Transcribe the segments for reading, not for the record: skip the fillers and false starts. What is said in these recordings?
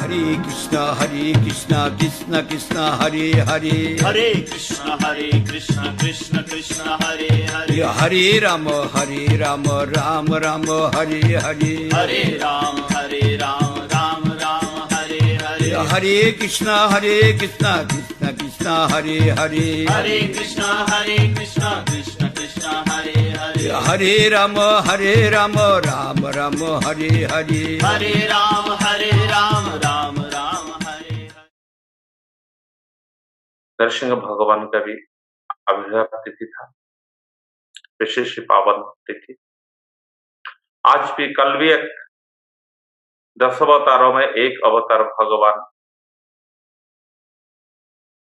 Hare Krishna, Krishna Krishna, Hare Hare, Hare Krishna Krishna Krishna, Hare Hare, Hare Rama, Rama Rama, Hare Hare, Hare Ram, Ram Ram, Hare Hare, Hare Krishna, Krishna Krishna, Hare Hare, Hare Krishna Krishna Krishna, Hare Hare, Hare Rama, Rama Rama, Hare Hare, Hare Ram, Ram Ram, Hare Hare। Narasimha भगवान का भी आविर्भाव तिथि था, विशेष पावन तिथि। आज भी, कल भी एक 10 अवतारों में एक अवतार भगवान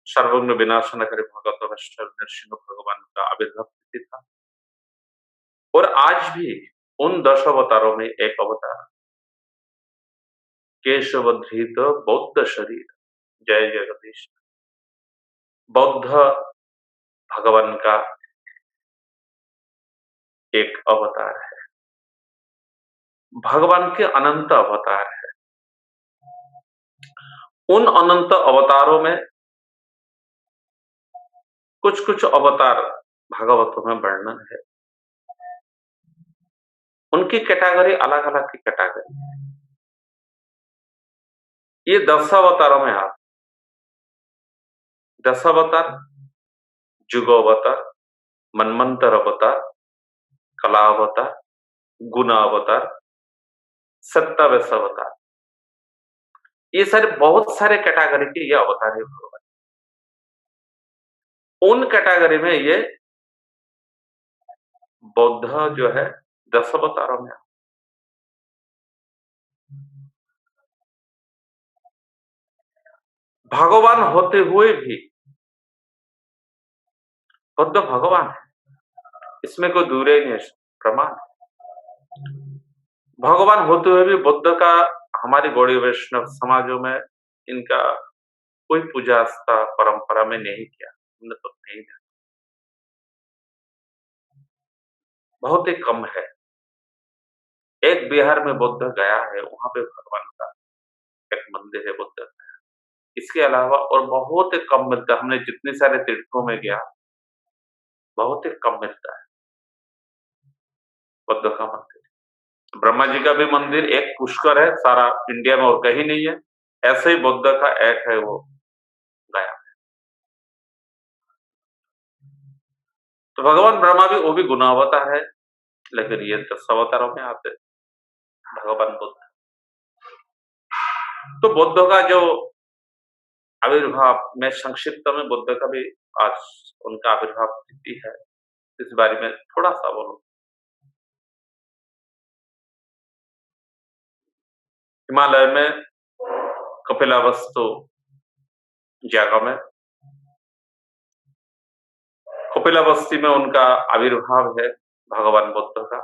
सर्वज्ञ विनाशनकारी भगवत वैष्णव नरसिंह भगवान का आविर्भाव तिथि था। और आज भी उन 10 अवतारों में एक अवतार केशवधृत बौद्ध शरीर, जय जगदीश, बौद्ध भगवान का एक अवतार है। भगवान के अनंत अवतार है। उन अनंत अवतारों में कुछ कुछ अवतार भागवतों में वर्णन है। उनकी कैटेगरी अलग अलग की कैटेगरी है। ये 10 अवतारों में आप 10 अवतार, जुग अवतार, मनमंत्र अवतार, कला अवतार, गुण अवतार, सत्तावेश अवतार, ये सारे बहुत सारे कैटेगरी के ये अवतार है भगवान। उन कैटेगरी में ये बौद्ध जो है 10 अवतारों में। भगवान होते हुए भी बुद्ध भगवान है, इसमें कोई दूर ही नहीं, प्रमाण। भगवान होते हुए भी बुद्ध का हमारी गौड़ीय वैष्णव समाजों में इनका कोई पूजा आस्था परंपरा में नहीं किया, हमने तो नहीं देखा, बहुत ही कम है। एक बिहार में बुद्ध गया है, वहां पे भगवान का एक मंदिर है बुद्ध का। इसके अलावा और बहुत ही कम मिलता है। हमने जितने सारे तीर्थों में गया, बहुत ही कम मिलता है बुद्ध का मंदिर। ब्रह्मा जी का भी मंदिर एक पुष्कर है, सारा इंडिया में और कहीं नहीं है। ऐसे ही बुद्ध का एक है, वो गया। तो भगवान ब्रह्मा भी, वो भी गुणावतार है, लेकिन ये 10 अवतारों में आते भगवान बुद्ध। तो बुद्ध का जो आविर्भाव, मैं संक्षिप्त में बुद्ध का भी आज उनका आविर्भाव तिथि है, इस बारे में थोड़ा सा बोलूं। हिमालय में कपिलावस्तु जगह में, कपिलावस्ती में उनका आविर्भाव है भगवान बुद्ध का।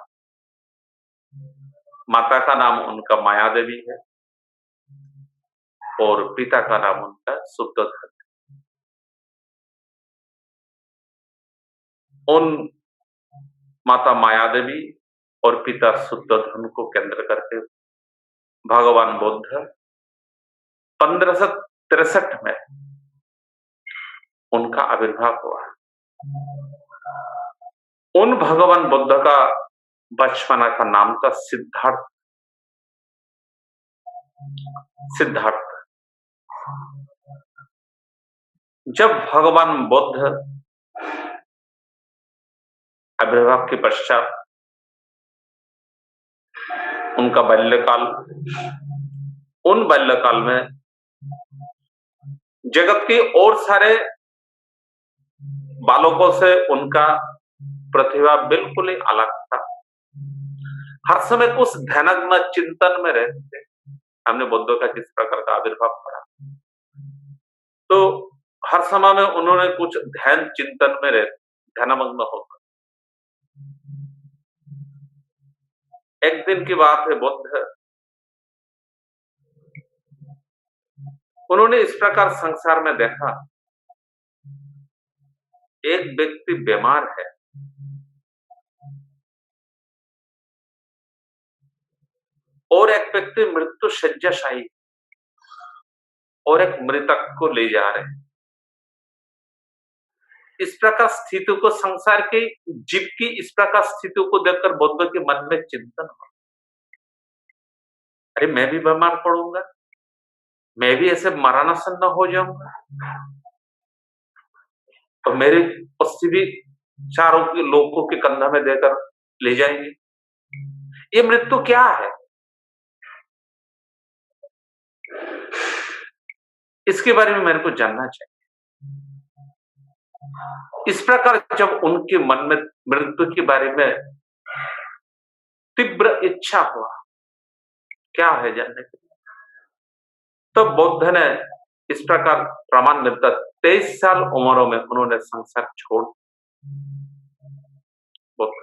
माता का नाम उनका माया देवी है और पिता का नाम उनका शुद्धोधन। उन माता माया देवी और पिता शुद्धोधन को केंद्र करके भगवान बुद्ध 1563 में उनका आविर्भाव हुआ। उन भगवान बुद्ध का बचपना का नाम था सिद्धार्थ। सिद्धार्थ। जब भगवान बुद्ध आविर्भाव के पश्चात उनका बाल्यकाल, उन बाल्यकाल में जगत के और सारे बालकों से उनका प्रतिभा बिल्कुल ही अलग था। हर समय कुछ ध्यानग्न चिंतन में रहते थे। हमने बुद्ध का जिस प्रकार का आविर्भाव पढ़ा, तो हर समय में उन्होंने कुछ ध्यान चिंतन में रहते, ध्यानमग्न होकर। एक दिन की बात है, बुद्ध उन्होंने इस प्रकार संसार में देखा, एक व्यक्ति बीमार है, और एक व्यक्ति मृत्यु शय्याशायी। और एक मृतक को ले जा रहे हैं। इस प्रकार स्थिति को, संसार के जीव की इस प्रकार स्थिति को देखकर बुद्ध के मन में चिंतन हुआ, अरे मैं भी बीमार पड़ूंगा, मैं भी ऐसे मरणासन्न हो जाऊंगा, तो मेरे पस्ती भी चारों के लोगों के कंधा में देकर ले जाएंगे। ये मृत्यु क्या है? इसके बारे में मेरे को जानना चाहिए। इस प्रकार जब उनके मन में मृत्यु के बारे में तीव्र इच्छा हुआ, क्या है जानने के लिए, तो बुद्ध ने इस प्रकार प्रमाण मिलता, 23 साल उम्र में उन्होंने संसार छोड़ बुद्ध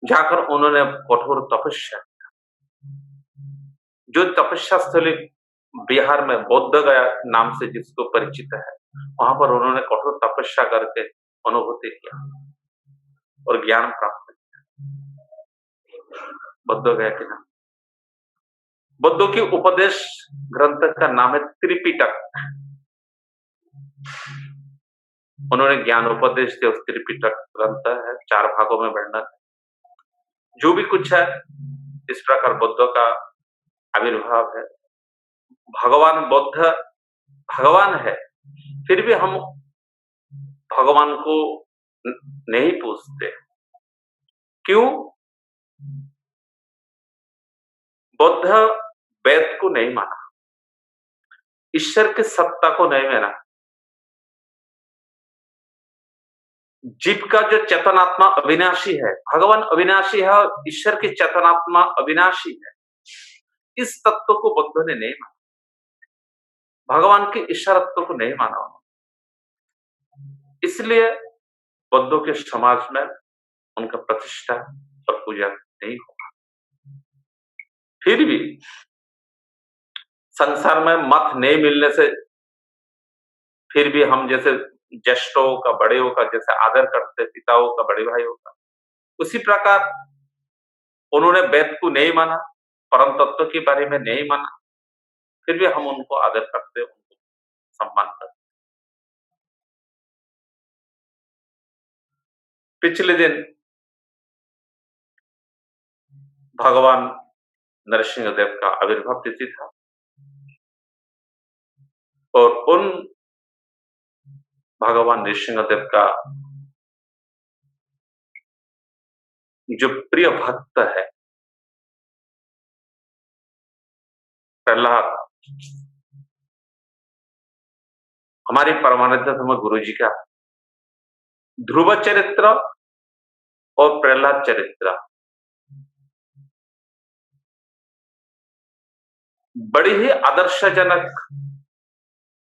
जाकर उन्होंने कठोर तपस्या, जो तपस्या स्थली बिहार में बौद्ध गया नाम से जिसको परिचित है, वहां पर उन्होंने कठोर तपस्या करके अनुभूति किया और ज्ञान प्राप्त किया। बुद्ध गया कि ना, बुद्ध की उपदेश ग्रंथ का नाम है त्रिपिटक। उन्होंने ज्ञान उपदेश दिया, उस त्रिपिटक ग्रंथ है, 4 भागों में वर्णन है। जो भी कुछ है, इस प्रकार बुद्ध का आविर्भाव है। भगवान बुद्ध भगवान है, फिर भी हम भगवान को नहीं पूछते। क्यों? बुद्ध वेद को नहीं माना, ईश्वर की सत्ता को नहीं माना, जीव का जो चेतनात्मा अविनाशी है, भगवान अविनाशी है, ईश्वर की चेतनात्मा अविनाशी है, इस तत्व को बुद्ध ने नहीं माना, भगवान के ईश्वरत्व को नहीं माना। इसलिए बुद्धों के समाज में उनका प्रतिष्ठा और पूजा नहीं होगा। फिर भी संसार में मत नहीं मिलने से फिर भी हम जैसे ज्येष्ठों का, बड़ेयों का जैसे आदर करते, पिताओं का, बड़े भाइयों का, उसी प्रकार उन्होंने वेद को नहीं माना, परम तत्व के बारे में नहीं माना, फिर भी हम उनको आदर करते, उनको सम्मान करते। पिछले दिन भगवान नरसिंह देव का आविर्भाव तिथि था और उन भगवान नृसिंहदेव का जो प्रिय भक्त है प्रहलाद, हमारे परमानंद धर्म गुरु जी का ध्रुव चरित्र और प्रहलाद चरित्र बड़ी ही आदर्शजनक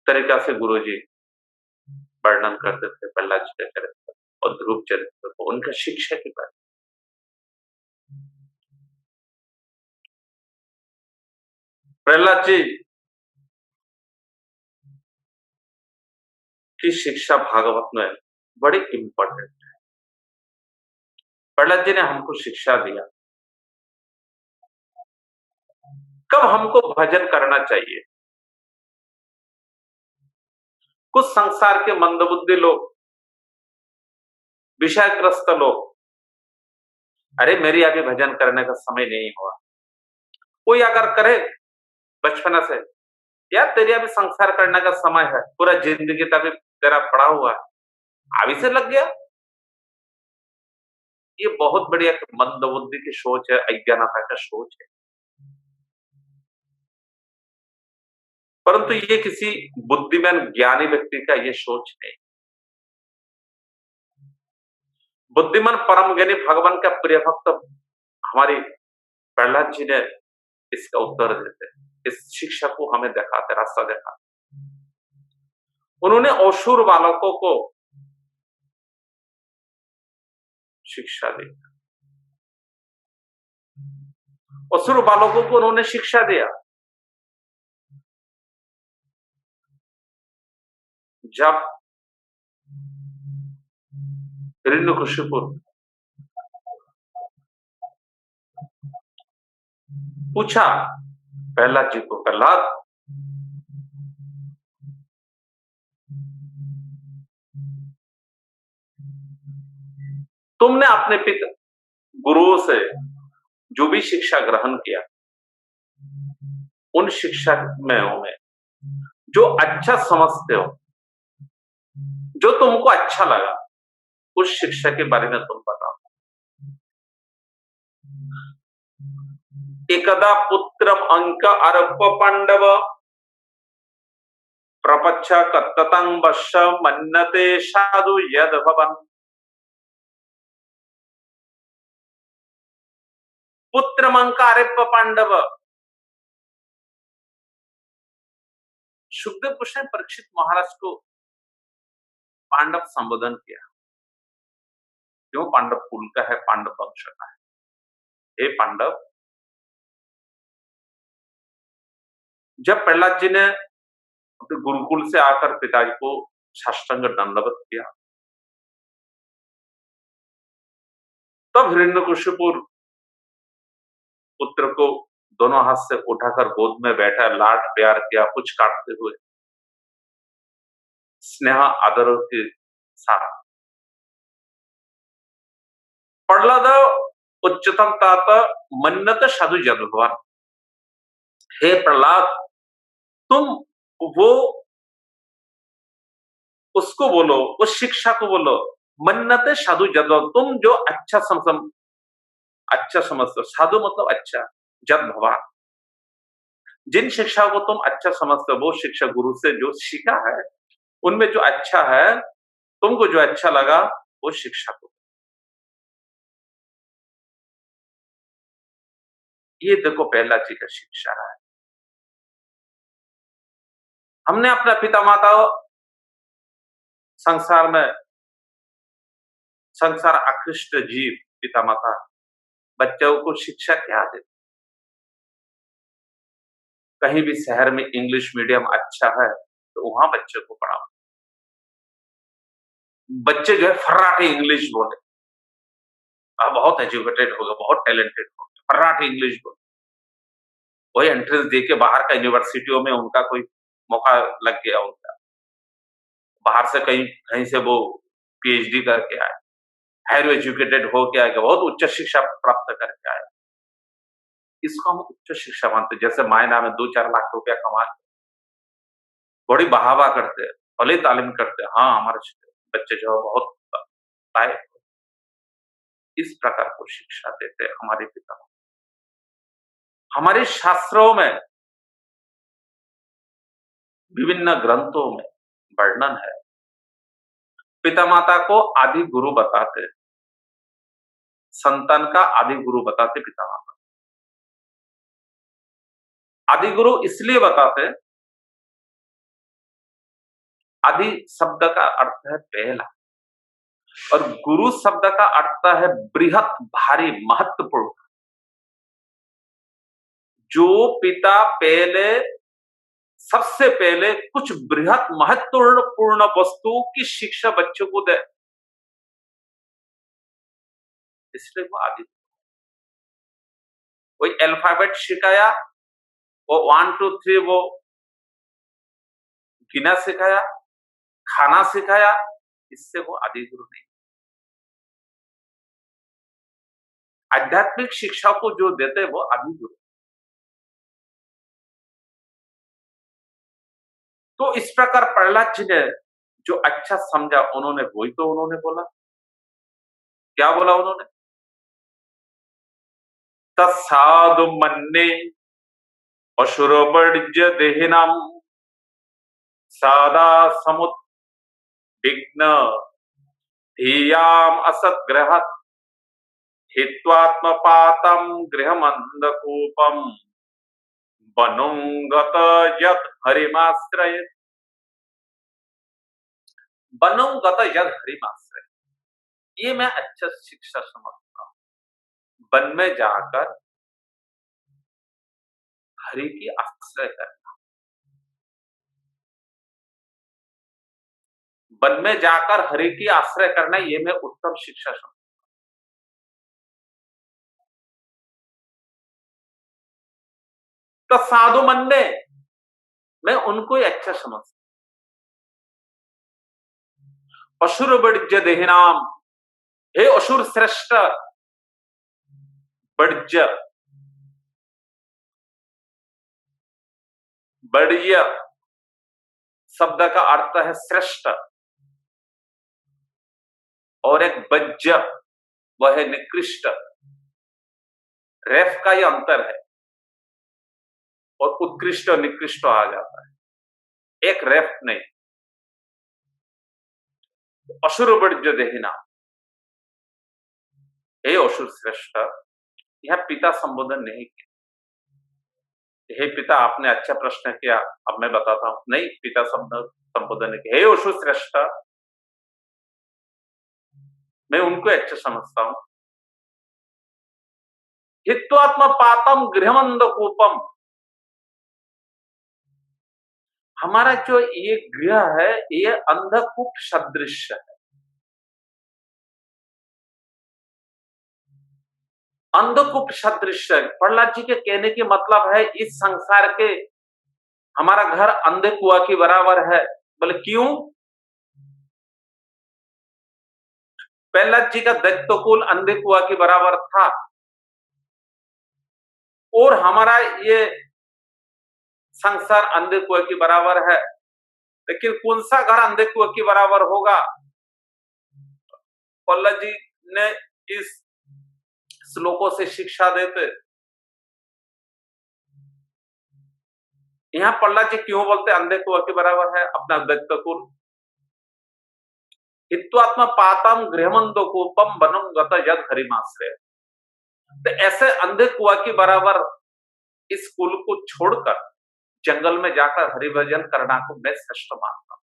तरीका से गुरुजी वर्णन करते थे प्रहलाद जी के चरित्र और ध्रुव चरित्र को, उनका शिक्षा के बारे में। प्रहलाद जी की शिक्षा भागवत में बड़ी इंपॉर्टेंट है। प्रहलाद जी ने हमको शिक्षा दिया कब हमको भजन करना चाहिए। कुछ संसार के मंदबुद्धि लोग, विषयग्रस्त लोग, अरे मेरी अभी भजन करने का समय नहीं हुआ, कोई अगर करे बचपन से, यार तेरी अभी संसार करने का समय है, पूरा जिंदगी तभी तेरा पड़ा हुआ है, अभी से लग गया। ये बहुत बढ़िया मंदबुद्धि की सोच है, अज्ञानता का सोच है। परंतु ये किसी बुद्धिमान ज्ञानी व्यक्ति का ये सोच नहीं। बुद्धिमान परम ज्ञानी भगवान का प्रिय भक्त हमारी प्रहलाद जी ने इसका उत्तर देते, इस शिक्षा को हमें दिखाते, रास्ता दिखाते। उन्होंने असुर बालकों को शिक्षा दी, असुर बालकों को उन्होंने शिक्षा दिया। जब हिरण्यकशिपु पूछा प्रहलाद जी को, प्रहलाद तुमने अपने पिता गुरुओं से जो भी शिक्षा ग्रहण किया, उन शिक्षा में जो अच्छा समझते हो, जो तुमको अच्छा लगा, उस शिक्षा के बारे में तुम बताओ। एकदा पुत्रम अंक अरप पांडव प्रपच्छ कत्ततं वश्य मन्नते साधु यद भवन। पुत्र अंक अरप पांडव, सुखदेव कृष्ण ने परीक्षित महाराज को पांडव संबोधन किया, क्यों? पांडव कुल का है, पांडव वंश का है। हे पांडव, जब प्रहलाद जी ने अपने गुरुकुल से आकर पिताजी को साष्टांग दंडवत किया, तब हिरण्यकशिपु पुत्र को दोनों हाथ से उठाकर गोद में बैठा, लाड प्यार किया, कुछ काटते हुए स्नेह आदर के साथ। प्रहलाद उच्चतम तात मन्नत साधु जद भवन। हे प्रहलाद, तुम वो उसको बोलो, उस शिक्षा को बोलो, मन्नत साधु जद, तुम जो अच्छा समझते हो। साधु मतलब अच्छा, जद भगवान, जिन शिक्षा को तुम अच्छा समझते हो, वो शिक्षा गुरु से जो सीखा है, उनमें जो अच्छा है, तुमको जो अच्छा लगा, वो शिक्षा को। ये देखो प्रहलाद जी का शिक्षा है। हमने अपना पिता माता संसार आकृष्ट जीव पिता माता बच्चों को शिक्षा क्या देते? कहीं भी शहर में इंग्लिश मीडियम अच्छा है तो वहां बच्चे को पढ़ाओ। बच्चे जो है फर्राटे इंग्लिश बोले, बहुत एजुकेटेड हो गए, बहुत टैलेंटेड हो गए, फर्राटे इंग्लिश बोले, वही एंट्रेंस दे के बाहर का यूनिवर्सिटियों में उनका कोई मौका लग गया, उनका बाहर से कहीं कहीं से वो पीएचडी करके आए, हायर एजुकेटेड हो के आए, बहुत उच्च शिक्षा प्राप्त करके आए। इसको हम उच्च शिक्षा मानते। जैसे मायना में 2-4 लाख रुपया कमा बड़ी बहावा करते हैं, भले तालीम करते हैं, हाँ हमारे बच्चे जो है बहुत लायक, इस प्रकार को शिक्षा देते हैं हमारे पिता। हमारे शास्त्रों में, विभिन्न ग्रंथों में वर्णन है, पिता माता को आदि गुरु बताते, संतान का आदि गुरु बताते पिता माता। आदि गुरु इसलिए बताते, आदि शब्द का अर्थ है पहला, और गुरु शब्द का अर्थ है बृहत, भारी, महत्वपूर्ण। जो पिता पहले, सबसे पहले कुछ बृहत महत्वपूर्ण वस्तु की शिक्षा बच्चों को दे, इसलिए वो आदि। कोई अल्फाबेट सिखाया, वो 1 2 3 वो गिना सिखाया, खाना सिखाया, इससे वो आदि गुरु नहीं। आध्यात्मिक शिक्षा को जो देते वो आदि गुरु। तो इस प्रकार प्रहलाद जी ने जो अच्छा समझा, उन्होंने वही तो उन्होंने बोला। क्या बोला उन्होंने? तत्साधु मन्ने असुरवर्ज्य देहिनाम सादा समुद्विग्न धियाम असद्ग्रहत् हित्वात्मपातं गृहमन्धकूपम वनुंगत यद हरिमाश्रय। वनुंगत यद हरिमाश्रय, ये मैं अच्छा शिक्षा समझता हूं। वन में जाकर हरि की आश्रय करना, वन में जाकर हरि की आश्रय करना, ये मैं उत्तम शिक्षा समझता हूं। तो साधु मंडे मैं उनको ही अच्छा समझता। असुर बड़ज देहनाम, हे असुर श्रेष्ठ। बड़ज, बड़िय शब्द का अर्थ है श्रेष्ठ, और एक बज्ज वह है निकृष्ट। रेफ का ये अंतर है, और उत्कृष्ट और निकृष्ट आ जाता है, एक रेफ नहीं। असुर बड़ज देहिना, हे असुर श्रेष्ठ। यह पिता संबोधन नहीं किया, हे पिता आपने अच्छा प्रश्न किया, अब मैं बताता हूं। नहीं, पिता शब्द संबोधन नहीं किया। हे असुर श्रेष्ठ, मैं उनको अच्छा समझता हूं। हित्वात्म पातम गृहमंद कूपम, हमारा जो ये गृह है ये अंधकूप सदृश है। अंधकूप सदृश है। प्रहलाद जी के कहने की मतलब है इस संसार के हमारा घर अंधे कुआ की बराबर है। बोले क्यों? प्रहलाद जी का दैत्यकुल अंधे कुआ की बराबर था, और हमारा ये संसार अंधे कुएं की बराबर है। लेकिन कौन सा घर अंधे कुएं की बराबर होगा? प्रहलाद जी ने इस श्लोकों से शिक्षा देते। यहां प्रहलाद जी क्यों बोलते अंधे कुएं के बराबर है अपना दैत्यकुल? हित्वात्म पातम गृहमंदो कूपम वनम गत यद हरिमाश्रय। तो ऐसे अंधे कुआ की बराबर इस कुल को छोड़कर जंगल में जाकर हरिभजन करना को मैं श्रेष्ठ मानता हूं।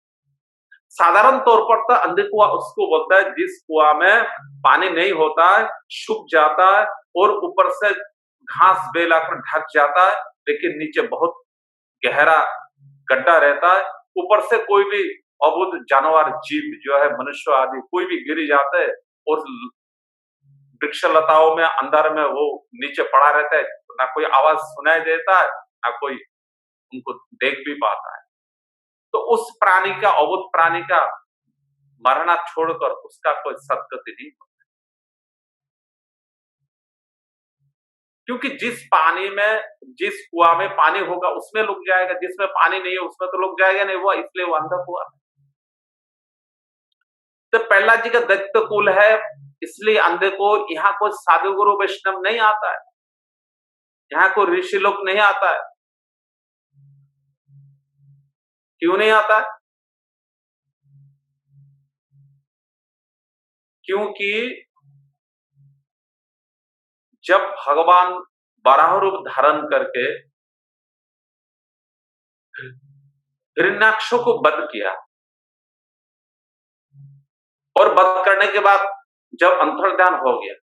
साधारण तौर पर तो अंधे कुआ उसको बोलता है जिस कुआ में पानी नहीं होता है, सूख जाता है, और ऊपर से घास बेल आकर ढक जाता है, लेकिन नीचे बहुत गहरा गड्ढा रहता है। ऊपर से कोई भी अबुद्ध जानवर जीव जो है मनुष्य आदि कोई भी गिर जाते हैं, और वृक्ष लताओं में अंदर में वो नीचे पड़ा रहता है, ना कोई आवाज सुनाई देता है, ना कोई उनको देख भी पाता है। तो उस प्राणी का, अबुद्ध प्राणी का मरना छोड़कर उसका कोई सदगति नहीं होता, क्योंकि जिस पानी में, जिस कुआ में पानी होगा उसमें लुक जाएगा, जिसमें पानी नहीं है उसमें तो लुक जाएगा नहीं, वो इसलिए वो अंधा कुआ है। तो प्रहलाद जी का दैत्य कुल है, इसलिए अंधे को यहाँ कोई साधु गुरु वैष्णव नहीं आता है, यहाँ कोई ऋषि लोग नहीं आता है। क्यों नहीं आता है? क्योंकि जब भगवान वराह रूप धारण करके हिरण्याक्ष को वध किया, और वध करने के बाद जब अंतर्ध्यान हो गया,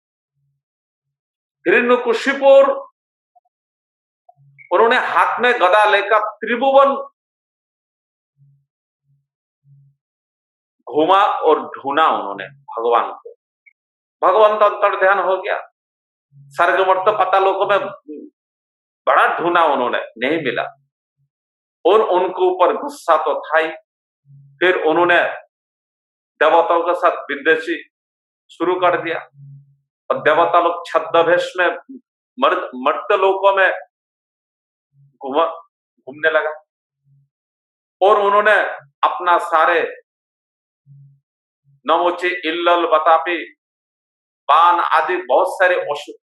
हिरण्यकशिपु उन्होंने हाथ में गदा लेकर त्रिभुवन घूमा और ढूंढा उन्होंने भगवान को। भगवान तो अंतर्ध्यान हो गया, स्वर्ग मर्त पतालोकों में बड़ा ढूंढा उन्होंने, नहीं मिला, और उनको ऊपर गुस्सा तो था ही। फिर उन्होंने देवताओं के साथ विद्वेषी शुरू कर दिया, और देवता लोग छद्मवेश में मर्त लोकों में घूमने लगा, और उन्होंने अपना सारे नमोचे इल्लल बतापी बान आदि बहुत सारे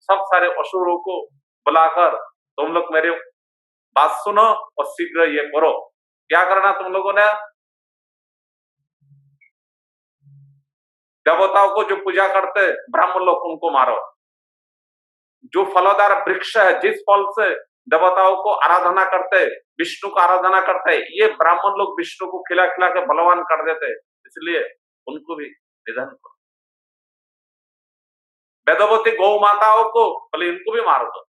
सब सारे असुरों को बुलाकर, तुम लोग मेरे बात सुनो और शीघ्र ये करो। क्या करना तुम लोगों ने? देवताओं को जो पूजा करते ब्राह्मण लोग उनको मारो। जो फलदार वृक्ष है, जिस फल से देवताओं को आराधना करते, विष्णु को आराधना करते, ये ब्राह्मण लोग विष्णु को खिला खिला के बलवान कर देते, इसलिए उनको भी निधन करो। वेदवती गौ माताओं को बोले इनको भी मार दो।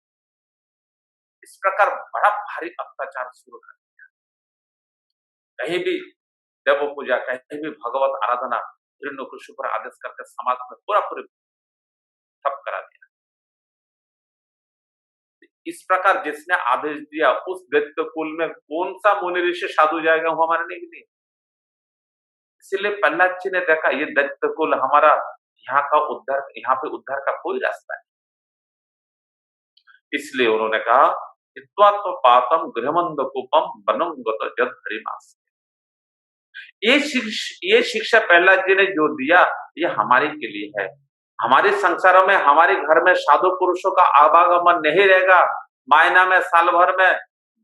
इस प्रकार बड़ा भारी अत्याचार शुरू कर दिया। कहीं भी देव पूजा, कहीं भी भगवत आराधना हिरण्यकशिपु पर आदेश करके समाज में पूरा पूरी ठप करा दिया। इस प्रकार जिसने आदेश दिया उस दैत्य कुल में कौन सा मुनि ऋषि साधु जाएगा वो हमारे नहीं। इसलिए प्रहलाद जी ने देखा ये दैत्य कुल हमारा यहाँ का उद्धार, यहाँ पे उद्धार का कोई रास्ता नहीं। इसलिए उन्होंने कहा पातम गृहमंद कुपम बनम गत जद हरिमास। ये शिक्षा प्रहलाद जी ने जो दिया ये हमारे के लिए है। हमारे संसारों में हमारे घर में साधु पुरुषों का आवागमन नहीं रहेगा, महीना में साल भर में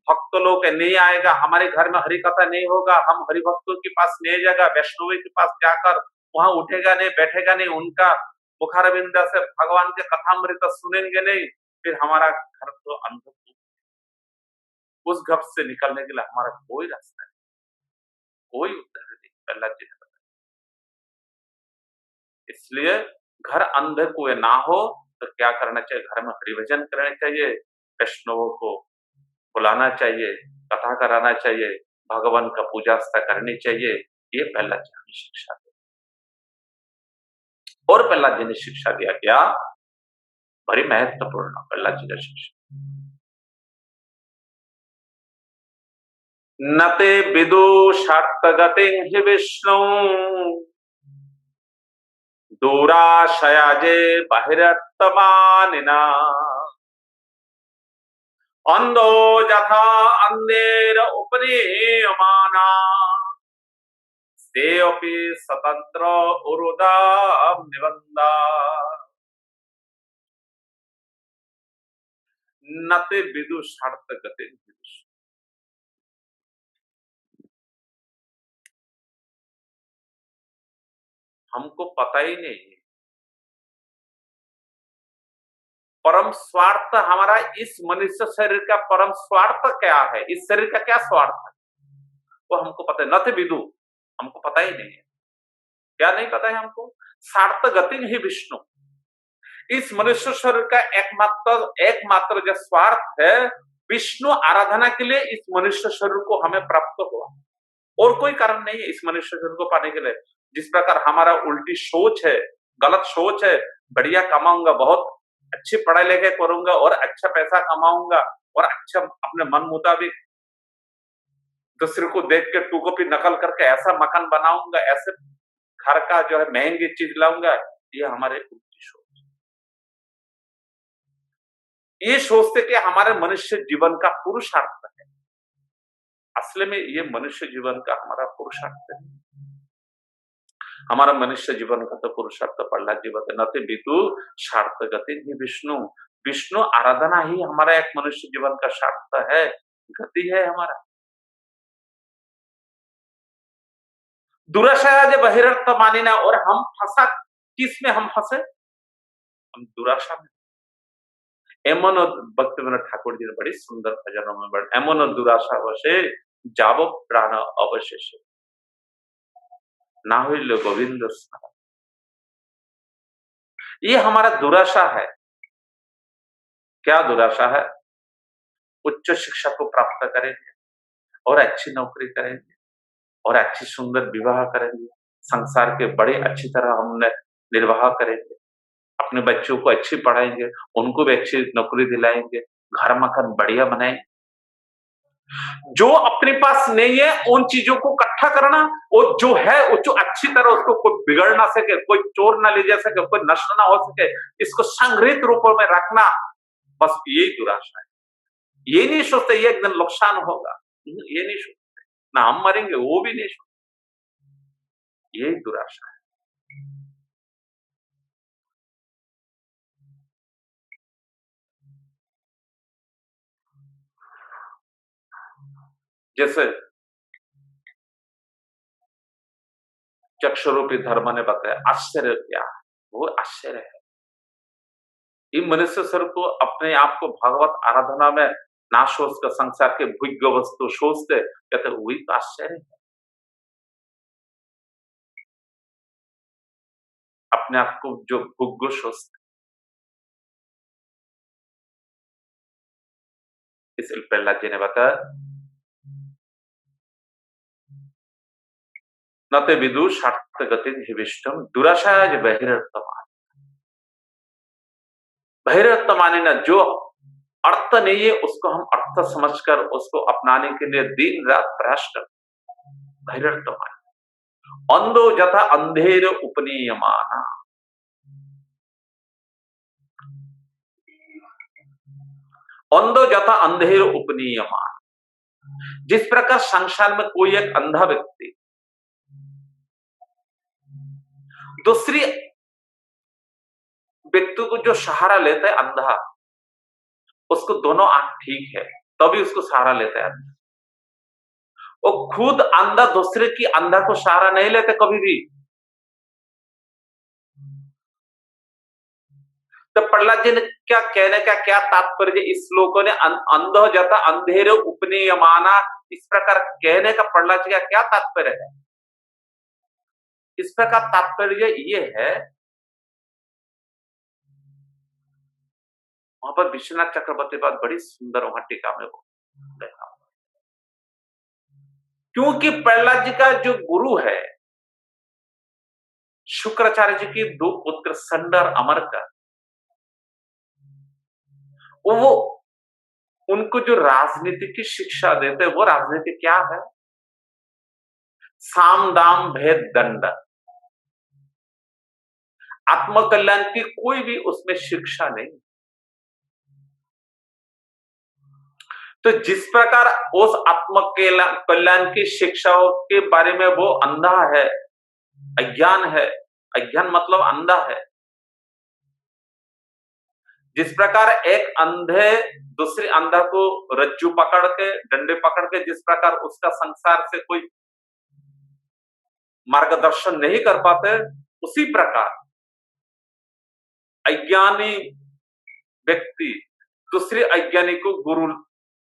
भक्त लोग नहीं आएगा, हमारे घर में हरि कथा नहीं होगा, हम हरि भक्तों के पास नहीं जाएगा, वैष्णवी के पास जाकर वहां उठेगा नहीं बैठेगा नहीं, उनका मुखारविंद से भगवान के कथामृत सुनेंगे नहीं, फिर हमारा घर तो अंधकार। उस घर से निकलने के लिए हमारा कोई रास्ता नहीं, कोई उद्धार नहीं, प्रहलाद जी ने बताया। इसलिए घर अंधे कुएं ना हो तो क्या करना चाहिए, घर में हरिभजन करना चाहिए, वैष्णवों को बुलाना चाहिए, कथा कराना चाहिए, भगवान का पूजा करनी चाहिए। ये प्रहलाद जी हमें शिक्षा दी। और प्रहलाद जी ने शिक्षा दिया क्या, बड़ी महत्वपूर्ण प्रहलाद जी ने शिक्षा, नते विदुषार्थगतिं हि विष्णु दूराशयाजे बहिरत्तमानिना अंधो यथा अंधेर उपनीयमाना ते अपि स्वतंत्र उरुदा निबंधा नते विदुषार्थगतिं हि विष्णु। हमको पता ही नहीं परम स्वार्थ हमारा, इस मनुष्य शरीर का परम स्वार्थ क्या है, इस शरीर का क्या स्वार्थ है वो हमको पता है। न थे विदु, हमको पता ही नहीं है। क्या नहीं पता है हमको, सार्थ गति ही विष्णु। इस मनुष्य शरीर का एकमात्र जो स्वार्थ है विष्णु आराधना के लिए इस मनुष्य शरीर को हमें प्राप्त हुआ, और कोई कारण नहीं है इस मनुष्य शरीर को पाने के लिए। जिस प्रकार हमारा उल्टी सोच है, गलत सोच है, बढ़िया कमाऊंगा, बहुत अच्छी पढ़ाई लिखाई करूंगा और अच्छा पैसा कमाऊंगा और अच्छा अपने मन मुताबिक दूसरे को देख के टू कॉपी नकल करके ऐसा मकान बनाऊंगा, ऐसे घर का जो है महंगी चीज लाऊंगा, ये हमारे उल्टी सोच। ये सोचते कि हमारे मनुष्य जीवन का पुरुषार्थ है, असली में ये मनुष्य जीवन का हमारा पुरुषार्थ है। हमारा मनुष्य जीवन का तो पुरुषार्थ प्रहलाद जी बताते नते विदु सार्थ गति ही विष्णु। विष्णु आराधना ही हमारा एक मनुष्य जीवन का सार्थ है, गति है हमारा। दुराशा बहिरर्थ मानिना, और हम फंसा किसमें, हम फंसे, हम दुराशा में। एमन भक्तिविनोद ठाकुर जी ने बड़ी सुंदर भजनों में बड़े एमन दुराशा वशे जावो प्राण अवशेष ना हुई गोविंद स्मरण। ये हमारा दुराशा है। क्या दुराशा है, उच्च शिक्षा को प्राप्त करेंगे और अच्छी नौकरी करेंगे और अच्छी सुंदर विवाह करेंगे, संसार के बड़े अच्छी तरह हमने निर्वाह करेंगे, अपने बच्चों को अच्छी पढ़ाएंगे, उनको भी अच्छी नौकरी दिलाएंगे, घर मकान बढ़िया बनाएंगे। जो अपने पास नहीं है उन चीजों को इकट्ठा करना, और जो है वो जो अच्छी तरह उसको कोई बिगड़ ना सके, कोई चोर ना ले जा सके, कोई नष्ट ना हो सके, इसको संग्रहित रूप में रखना, बस यही दुराशा है। ये नहीं सोचते ये एक दिन नुकसान होगा, ये नहीं सोचते, ना हम मरेंगे वो भी नहीं सोचते, यही दुराशा है। जैसे चक्षुरूपी धर्म ने बताया, आश्चर्य क्या है, वो आश्चर्य है। इन मनुष्य सर को अपने आप को भगवत आराधना में ना सोच कर संसार के भोग्य वस्तु सोचते, कहते वही तो आश्चर्य है। अपने आप को जो भोग्य सोचते, इसलिए प्रहलाद जी ने बताया नते विदु सार्थ गति विष्टम दुराशाय बहिरर्थमान। बहिरर्थमाने न, जो अर्थ नहीं है, उसको हम अर्थ समझकर उसको अपनाने के लिए दिन रात प्रयास कर धैर्य अंधो जथा अंधेर उपनीयमाना। अंधो जथा अंधेर उपनीयमान। जिस प्रकार संसार में कोई एक अंधा व्यक्ति दूसरी व्यक्ति को जो सहारा लेता है अंधा, उसको दोनों आंख ठीक है तभी उसको सहारा लेता है। वो खुद अंधा दूसरे की अंधा को सहारा नहीं लेते कभी भी। तो प्रहलाद जी ने क्या कहने का क्या तात्पर्य इस श्लोकों ने अंधो जता अंधेरे उपनीयमाना, इस प्रकार कहने का प्रहलाद जी का क्या तात्पर्य है? इसका तात्पर्य ये है, वहां पर विश्वनाथ चक्रवर्ती बात बड़ी सुंदर वहां टीका में वो देखा। क्योंकि प्रहलाद जी का जो गुरु है शुक्राचार्य जी की दो पुत्र संडर अमरकर, वो उनको जो राजनीति की शिक्षा देते वो राजनीति क्या है? साम दाम भेद दंड, आत्मकल्याण की कोई भी उसमें शिक्षा नहीं। तो जिस प्रकार उस आत्म कल्याण की शिक्षाओं के बारे में वो अंधा है, अज्ञान है, अज्ञान मतलब अंधा है। जिस प्रकार एक अंधे दूसरे अंधा को रज्जू पकड़ के डंडे पकड़ के जिस प्रकार उसका संसार से कोई मार्गदर्शन नहीं कर पाते, उसी प्रकार अज्ञानी व्यक्ति दूसरे अज्ञानी को गुरु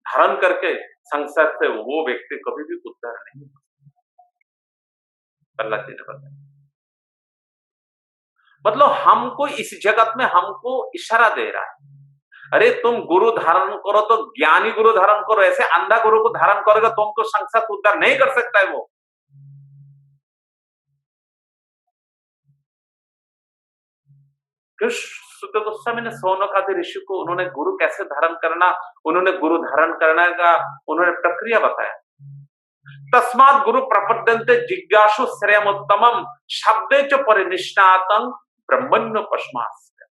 धारण करके संसार से वो व्यक्ति कभी भी उद्धार नहीं हो सकता। प्रहलाद जी ने बताया मतलब हमको इस जगत में हमको इशारा दे रहा है, अरे तुम गुरु धारण करो तो ज्ञानी गुरु धारण करो, ऐसे अंधा गुरु को धारण करोगे तुमको संसार से उद्धार नहीं कर सकता है वो। सुत गोस्वामी ने सौनक आदि ऋषि को उन्होंने गुरु कैसे धारण करना, उन्होंने गुरु धारण करने का उन्होंने प्रक्रिया बताया। तस्मात् गुरु प्रपद्यन्ते जिज्ञासु श्रेयमुत्तमम् शब्दे च परिनिष्णातं ब्रह्मण्य पश्मास्य।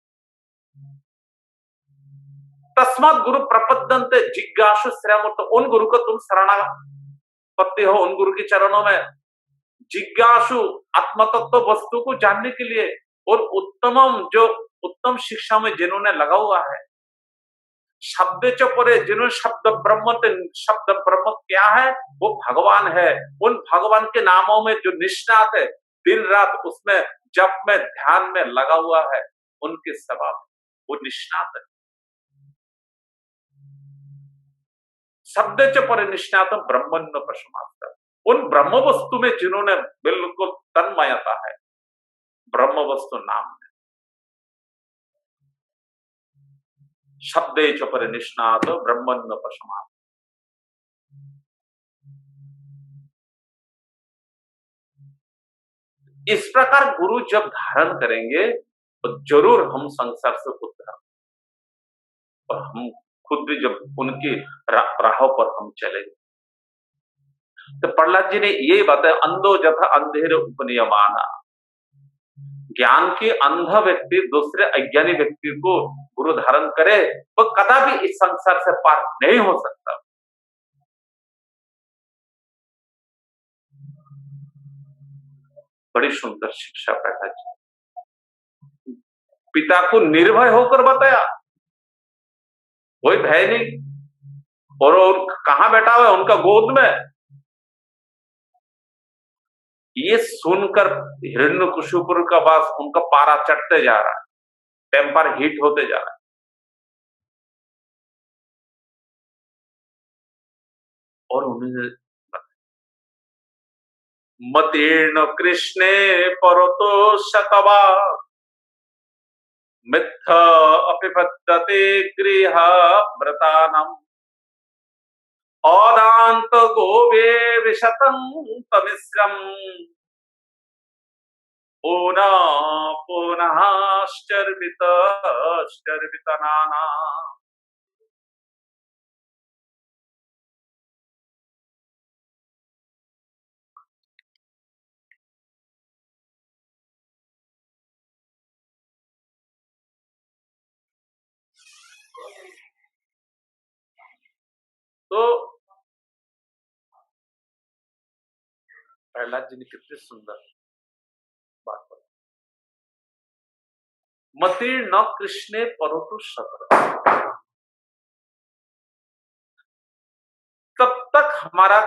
तस्मात् गुरु प्रपद्यन्ते जिज्ञासु श्रेयमुत्तमम्, उन गुरु को तुम शरणागति हो, उन गुरु के चरणों में जिज्ञासु आत्मतत्व वस्तु को जानने के लिए और उत्तमम जो उत्तम शिक्षा में जिन्होंने लगा हुआ है, शब्द चपरे जिन्होंने शब्द ब्रह्म क्या है? वो भगवान है। उन भगवान के नामों में जो निष्णात है, दिन रात उसमें जप में ध्यान में लगा हुआ है, उनके स्वभाव वो निष्णात है। शब्द चपरे निष्णात ब्रह्मण्य पशुमात्र, उन ब्रह्म वस्तु में जिन्होंने बिल्कुल तन्मयता है, ब्रह्म वस्तु नाम है। शब्दे च परिनिष्णात ब्रह्मण्य पशुमात्। इस प्रकार गुरु जब धारण करेंगे तो जरूर हम संसार से उद्धार, और हम खुद भी जब उनकी राहों पर हम चलेंगे। तो प्रहलाद जी ने ये बताया, अंधो जथा अंधेर उपनियमाना, ज्ञान की अंधा व्यक्ति दूसरे अज्ञानी व्यक्ति को गुरु धारण करे वो कदापि इस संसार से पार नहीं हो सकता। बड़ी सुंदर शिक्षा प्रहलाद जी, पिता को निर्भय होकर बताया, कोई भय नहीं, और कहां बैठा हुआ है? उनका गोद में। ये सुनकर हिरण्यकशिपु का पास उनका पारा चढ़ते जा रहा है, टेम्पर हीट होते जा रहा है। और उन्हें मतीर्ण कृष्णे परतो शतवा मिथ्य अपिपद्यते गृह व्रतानम औदांत गोवे विशतं तमिश्रम पुनः पुनः श्चर्वित नाना। तो प्रहलाद जी ने कितनी सुंदर बात बोली, मति न कृष्णे परंतु सतर। तब तक हमारा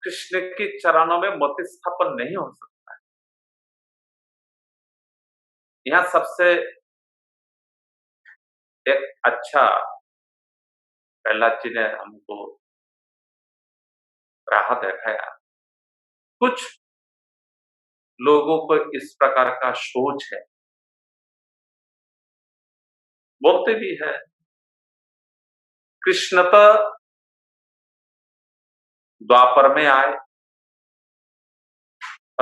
कृष्ण के चरणों में मति स्थापन नहीं हो सकता है। यहां सबसे एक अच्छा प्रहलाद जी ने हमको राह दिखाया। कुछ लोगों को इस प्रकार का सोच है, बोलते भी है कृष्ण तो द्वापर में आए,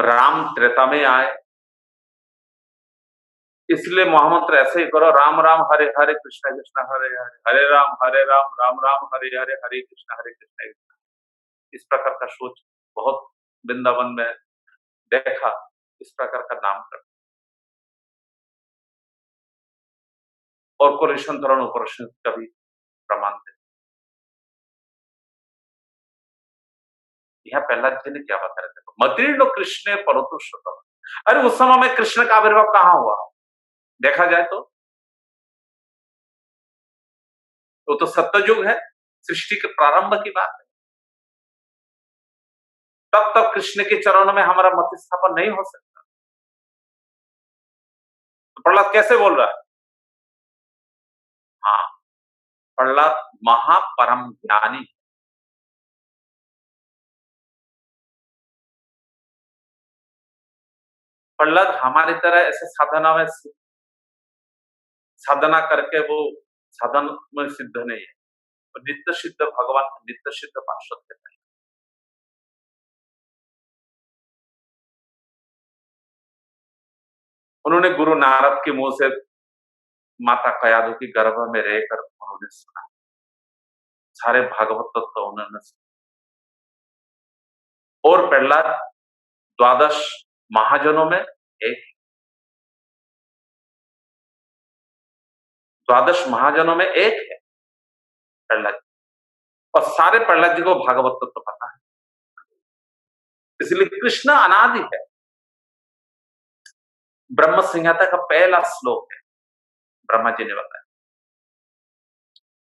राम त्रेता में आए, इसलिए महामंत्र ऐसे ही करो, राम राम हरे हरे कृष्ण कृष्ण हरे हरे, हरे राम राम राम हरे हरे, हरे कृष्ण। इस प्रकार का सोच बहुत वृंदावन में देखा, इस प्रकार का नामकरण और कोरेशन उपनिषद का भी प्रमाण दे। यहाँ प्रहलाद जी ने क्या बताया, देखो, मतीर्ण कृष्ण परंतु श्रुतम। अरे उस समय में कृष्ण का आविर्भाव कहां हुआ देखा जाए तो वो तो सत्ययुग है, सृष्टि के प्रारंभ की बात है। तब तक कृष्ण के चरणों में हमारा मति स्थापन नहीं हो सकता। तो प्रहलाद कैसे बोल रहा है? हाँ, प्रहलाद महापरम ज्ञानी। प्रहलाद हमारी तरह ऐसे साधना में साधना करके वो साधन में सिद्ध नहीं है, तो नित्य सिद्ध भगवान नित्य सिद्ध पार्षद थे। उन्होंने गुरु नारद के मुंह से माता कयाधु की गर्भ में रहकर उन्होंने सुना, सारे भागवत तत्व उन्होंने सुना। और प्रहलाद द्वादश महाजनों में एक, द्वादश महाजनों में एक है प्रहलाद, और सारे प्रहलाद जी को भागवत तत्व पता है। इसलिए कृष्ण अनादि है। ब्रह्म संहिता का पहला श्लोक है, ब्रह्मा जी ने बताया,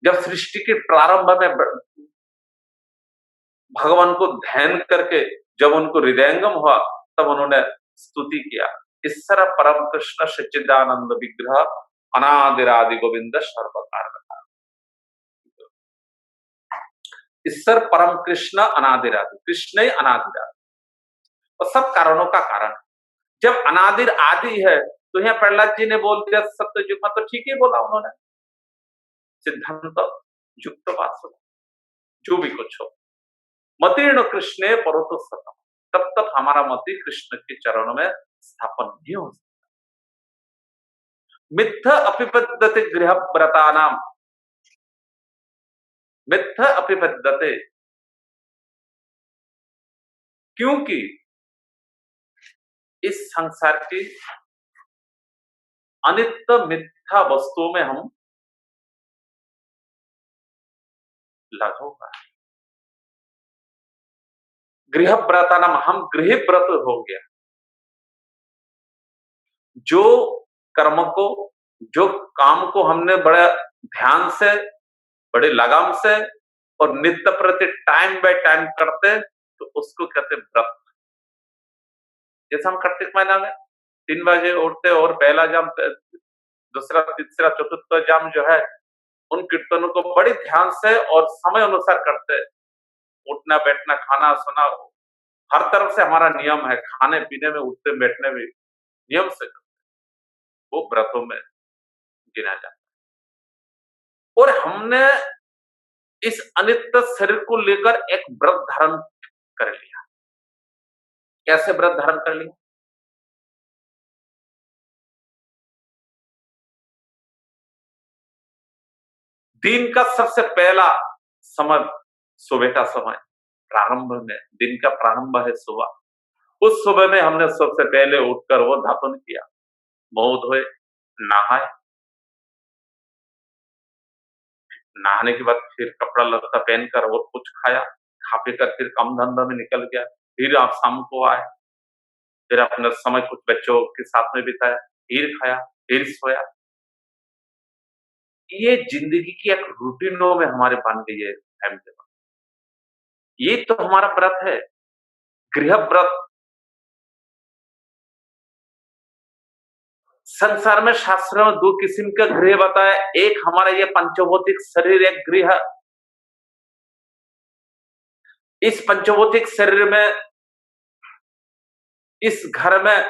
जब सृष्टि के प्रारंभ में भगवान को ध्यान करके जब उनको हृदयंगम हुआ, तब उन्होंने स्तुति किया, ईश्वर परम कृष्ण सच्चिदानंद विग्रह अनादिरादि गोविंद सर्वकार। ईश्वर परम कृष्ण अनादिरादि, कृष्ण ही अनादिरादि और सब कारणों का कारण। जब अनादिर आदि है तो यहाँ प्रहलाद जी ने बोल दिया सत्ययुग में, तो ठीक ही बोला उन्होंने, सिद्धांत युक्त बात सुना, जो भी कुछ हो। मतीर्ण कृष्ण परंतु सतम, तब तक हमारा मति कृष्ण के चरणों में स्थापन नहीं हो सकता। मिथ्य अपिपद्यते गृह व्रता नाम, मिथ्य अपिपद्यते, क्योंकि इस संसार की अनित्य मिथ्या वस्तुओं में हम लगा हुआ है। गृह व्रता नाम, हम गृह व्रत हो गया। जो कर्म को, जो काम को हमने बड़े ध्यान से, बड़े लगाम से और नित्य प्रति टाइम बाय टाइम करते, तो उसको कहते व्रत। जैसे हम कार्तिक महीना में 3 बजे उठते और पहला जाम, दूसरा तीसरा चतुर्थ जाम जो है, उन कीर्तनों को बड़े ध्यान से और समय अनुसार करते। उठना बैठना खाना सोना हर तरफ से हमारा नियम है, खाने पीने में उठते बैठने में नियम से करते, वो व्रतों में गिना जाता है। और हमने इस अनित्य शरीर को लेकर एक व्रत धारण कर लिया। कैसे व्रत धारण कर लिया? दिन का सबसे पहला समय सुबह का समय, प्रारंभ में दिन का प्रारंभ है सुबह। उस सुबह में हमने सबसे पहले उठकर वो धातुन किया, मुंह धोए, नहाए, नहाने के बाद फिर कपड़ा लत्ता पहनकर और कुछ खाया, खा पी कर फिर काम धंधा में निकल गया, फिर आप शाम को आए, फिर अपना समय कुछ बच्चों के साथ में बिताया, फिर खाया, फिर सोया। ये जिंदगी की एक रूटीनों में हमारे बन गई है फैमिली में। ये तो हमारा व्रत है, गृह व्रत। संसार में शास्त्र में दो किस्म का गृह बताया, एक हमारा ये पंचभौतिक शरीर, एक गृह। इस पंचभौतिक शरीर में, इस घर में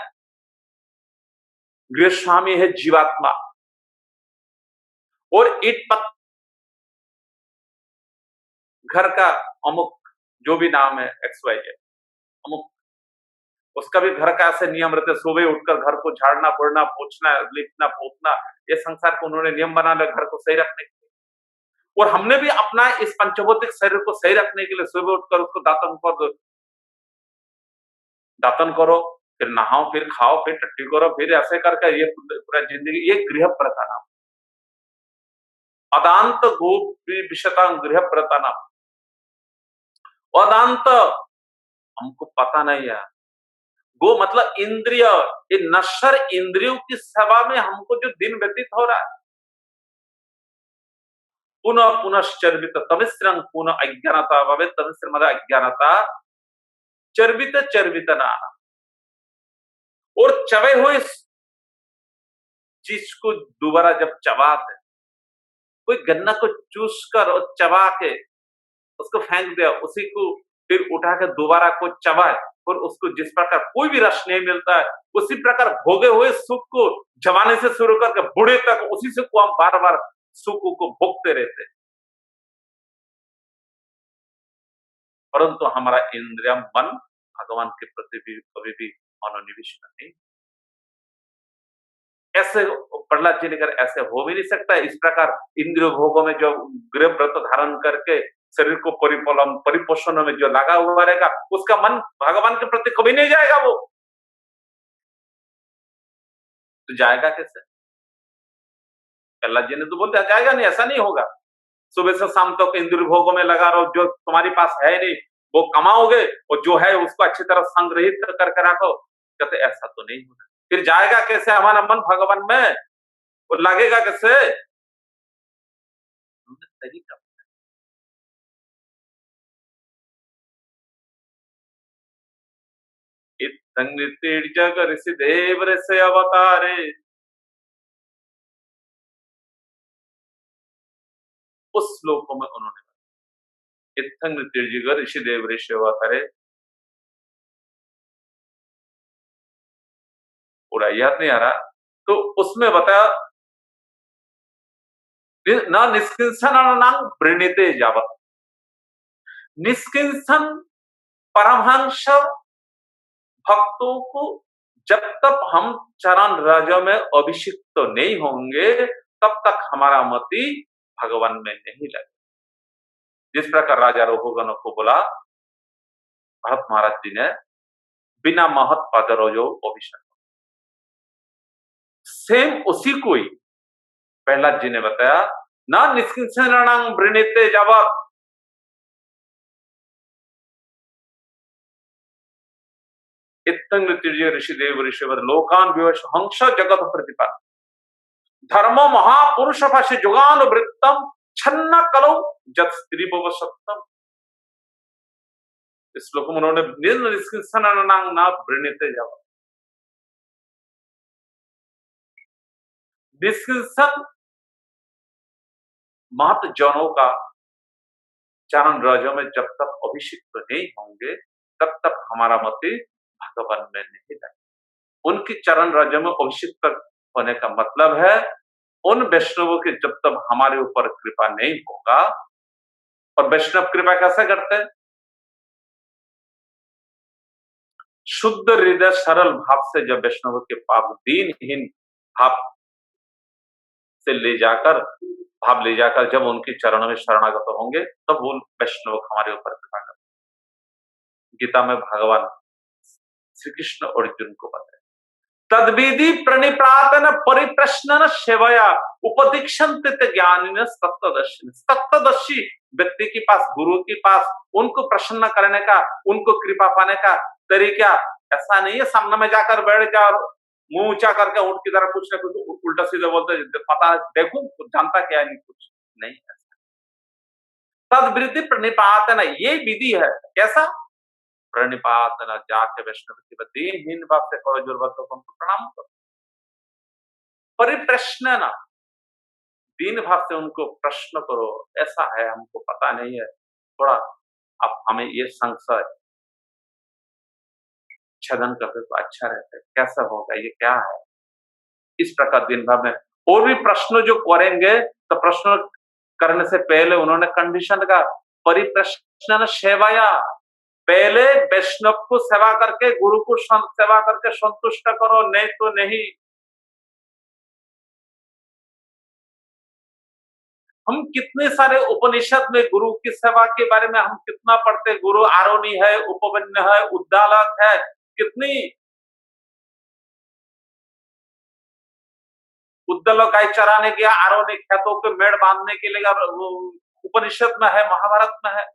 गृह स्वामी है जीवात्मा, और ईट पत घर का अमुक जो भी नाम है XYZ अमुक, उसका भी घर का ऐसे नियम रहते, सुबह उठकर घर को झाड़ना, फोड़ना, पोछना, लिपना, पोतना, ये संसार को उन्होंने नियम बना लिया घर को सही रखने के लिए। और हमने भी अपना इस पंचभौतिक शरीर को सही रखने के लिए सुबह उठकर उसको दातन करो, फिर नहाओ, फिर खाओ, फिर टट्टी करो, फिर ऐसे करके ये पूरा जिंदगी, ये गृह प्रथा नाम, अदांत गोप विशतांग गृह प्रथा नाम। अदांत हमको पता नहीं है, गो मतलब इंद्रिय, ये नश्वर इंद्रियों की सेवा में हमको जो दिन व्यतीत हो रहा है, पुनः पुनश्चर्वित तमिश्रंग पुनः अज्ञानता भवे तमिश्र अज्ञानता चर्वित चर्वित नाना। और चबे हुए चीज को दोबारा जब चबाते, कोई गन्ना को चूस कर और चबा के उसको फेंक दिया, उसी को फिर उठा के दोबारा को चबाए, और उसको जिस प्रकार कोई भी रस नहीं मिलता है, उसी प्रकार भोगे हुए सुख को जवानी से शुरू करके बूढ़े तक उसी सुख को हम बार बार सुख को भोगते रहते, परंतु हमारा इंद्रिय मन भगवान के प्रति भी कभी भी मनोनिविष्ट नहीं। ऐसे प्रहलाद जी ने कहा ऐसे हो भी नहीं सकता। इस प्रकार इंद्रिय भोगों में जो गृह व्रत धारण करके शरीर को परिपोषण में जो लगा हुआ रहेगा, उसका मन भगवान के प्रति कभी नहीं जाएगा। वो तो जाएगा कैसे? प्रहलाद जी ने तो बोल दिया जाएगा नहीं, ऐसा नहीं होगा। सुबह से शाम तक इंद्रिय भोगों में लगा रहो, जो तुम्हारे पास है नहीं वो कमाओगे, और जो है उसको अच्छी तरह संग्रहित करके रखो। कहते ऐसा तो नहीं होगा। फिर जाएगा कैसे हमारा मन भगवान में, वो लगेगा कैसे? तरीका जग ऋषि देव ऋषि अवतारे, उस श्लोकों में उन्होंने इत्थं नृत्यजिग ऋषि देव ऋषि अवतारे, पूरा याद नहीं आ रहा, तो उसमें बताया न निष्किंसन वृणीते जावत। निष्किंसन परमहंस भक्तों को जब तक हम चरण राजों में अभिषिक्त तो नहीं होंगे, तब तक हमारा मति भगवान में नहीं लगे। जिस प्रकार राजा रघुगण को बोला भरत महाराज जी ने, बिना महत पद रोजो अभिषेक, सेम उसी को ही प्रहलाद जी ने बताया ना निष्किंसनां वृणीते जावत। इत्थं नृत्यजिग ऋषि देव ऋषिवर लोकान विवश हंस जगत प्रतिपन्न, धर्म महापुरुष भाष्य जुगान वृत्तम छन्न कलो जत स्त्री सत्यम। इस श्लोक में उन्होंने निष्किंसनां ना वृणीते जावत, निष्किंसन महत जनों का चरण राजों में जब तक अभिषिक्त नहीं होंगे, तब तक हमारा मति भगवान में नहीं लगे। उनकी चरण राजों में अभिषिक्त होने का मतलब है उन वैष्णवों की जब तक हमारे ऊपर कृपा नहीं होगा। और वैष्णव कृपा कैसे करते हैं? शुद्ध हृदय सरल भाव से जब वैष्णव के पाप दीनहीन भाव से ले जाकर जब उनके चरणों में शरणागत होंगे, तब वो वैष्णव हमारे ऊपर कृपा करते। गीता में भगवान श्री कृष्ण अर्जुन को बताए तद्विधि प्रणिपातन परिप्रश्न सेवया उपदीक्षन्ते ज्ञानिन तत्वदर्शी। तत्वदर्शी व्यक्ति के पास, गुरु के पास उनको प्रसन्न करने का, उनको कृपा पाने का तरीका ऐसा नहीं है सामने में जाकर बैठ जाओ और मुंह ऊंचा करके ऊंट की तरह कुछ ना कुछ उल्टा सीधा बोलते, पता देखो कुछ जानता क्या नहीं, कुछ नहीं। तद्वृद्धि प्रणिपातन, ये विधि है। कैसा प्रणिपातन? जाके वैष्णव की दीनहीन भाव से करो, जरूरत हो उनको प्रणाम करो। परिप्रश्न, दीन भाव से उनको प्रश्न करो, ऐसा है हमको पता नहीं है, थोड़ा अब हमें ये संशय छदन करते तो अच्छा रहता है, कैसा होगा, ये क्या है, इस प्रकार दिन भाव में। और भी प्रश्न जो करेंगे तो प्रश्न करने से पहले उन्होंने कंडीशन का परिप्रश्न सेवाया, पहले वैष्णव को सेवा करके, गुरु को सेवा करके संतुष्ट करो, नहीं तो नहीं। हम कितने सारे उपनिषद में गुरु की सेवा के बारे में हम कितना पढ़ते, गुरु आरोणी है, उपवन्य है, उद्दालक है, कितनी उद्दालक गाय चराने गया, आरोणी खेतों के मेड़ बांधने के लिए, उपनिषद में है, महाभारत में है।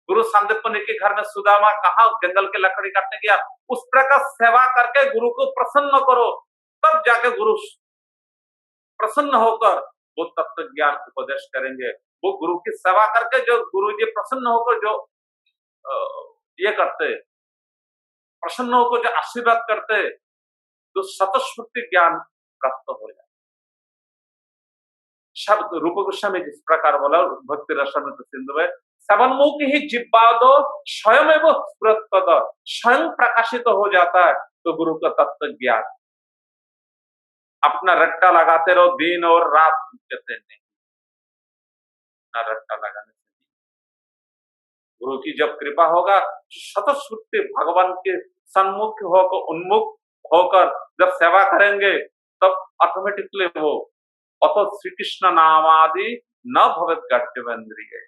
गुरु सांदीपनि के घर में सुदामा कहा जंगल के लकड़ी काटने गया, उस प्रकार सेवा करके गुरु को प्रसन्न करो, तब जाके गुरु प्रसन्न होकर वो तत्व ज्ञान उपदेश करेंगे। वो गुरु की सेवा करके जो गुरु जी प्रसन्न होकर जो ये करते, प्रसन्न होकर जो आशीर्वाद करते, तो स्वतःस्फूर्ति ज्ञान प्राप्त हो जाए। शब्द रूप गोस्वामी जिस प्रकार बोला भक्ति रसामृत सिंधु में, सबन्मुख ही जिब्बादो स्वयं एवं स्फुरत्पद, स्वयं प्रकाशित हो जाता है तो गुरु का तत्व ज्ञान। अपना रट्टा लगाते रहो दिन और रात, कहते नहीं, अपना रट्टा लगाने से गुरु की जब कृपा होगा, स्वतःस्फूर्ति भगवान के सन्मुख होकर, उन्मुख होकर जब सेवा करेंगे, तब ऑटोमेटिकली वो अतो श्री कृष्ण नामादि न भवत गट्यवेन्द्रिय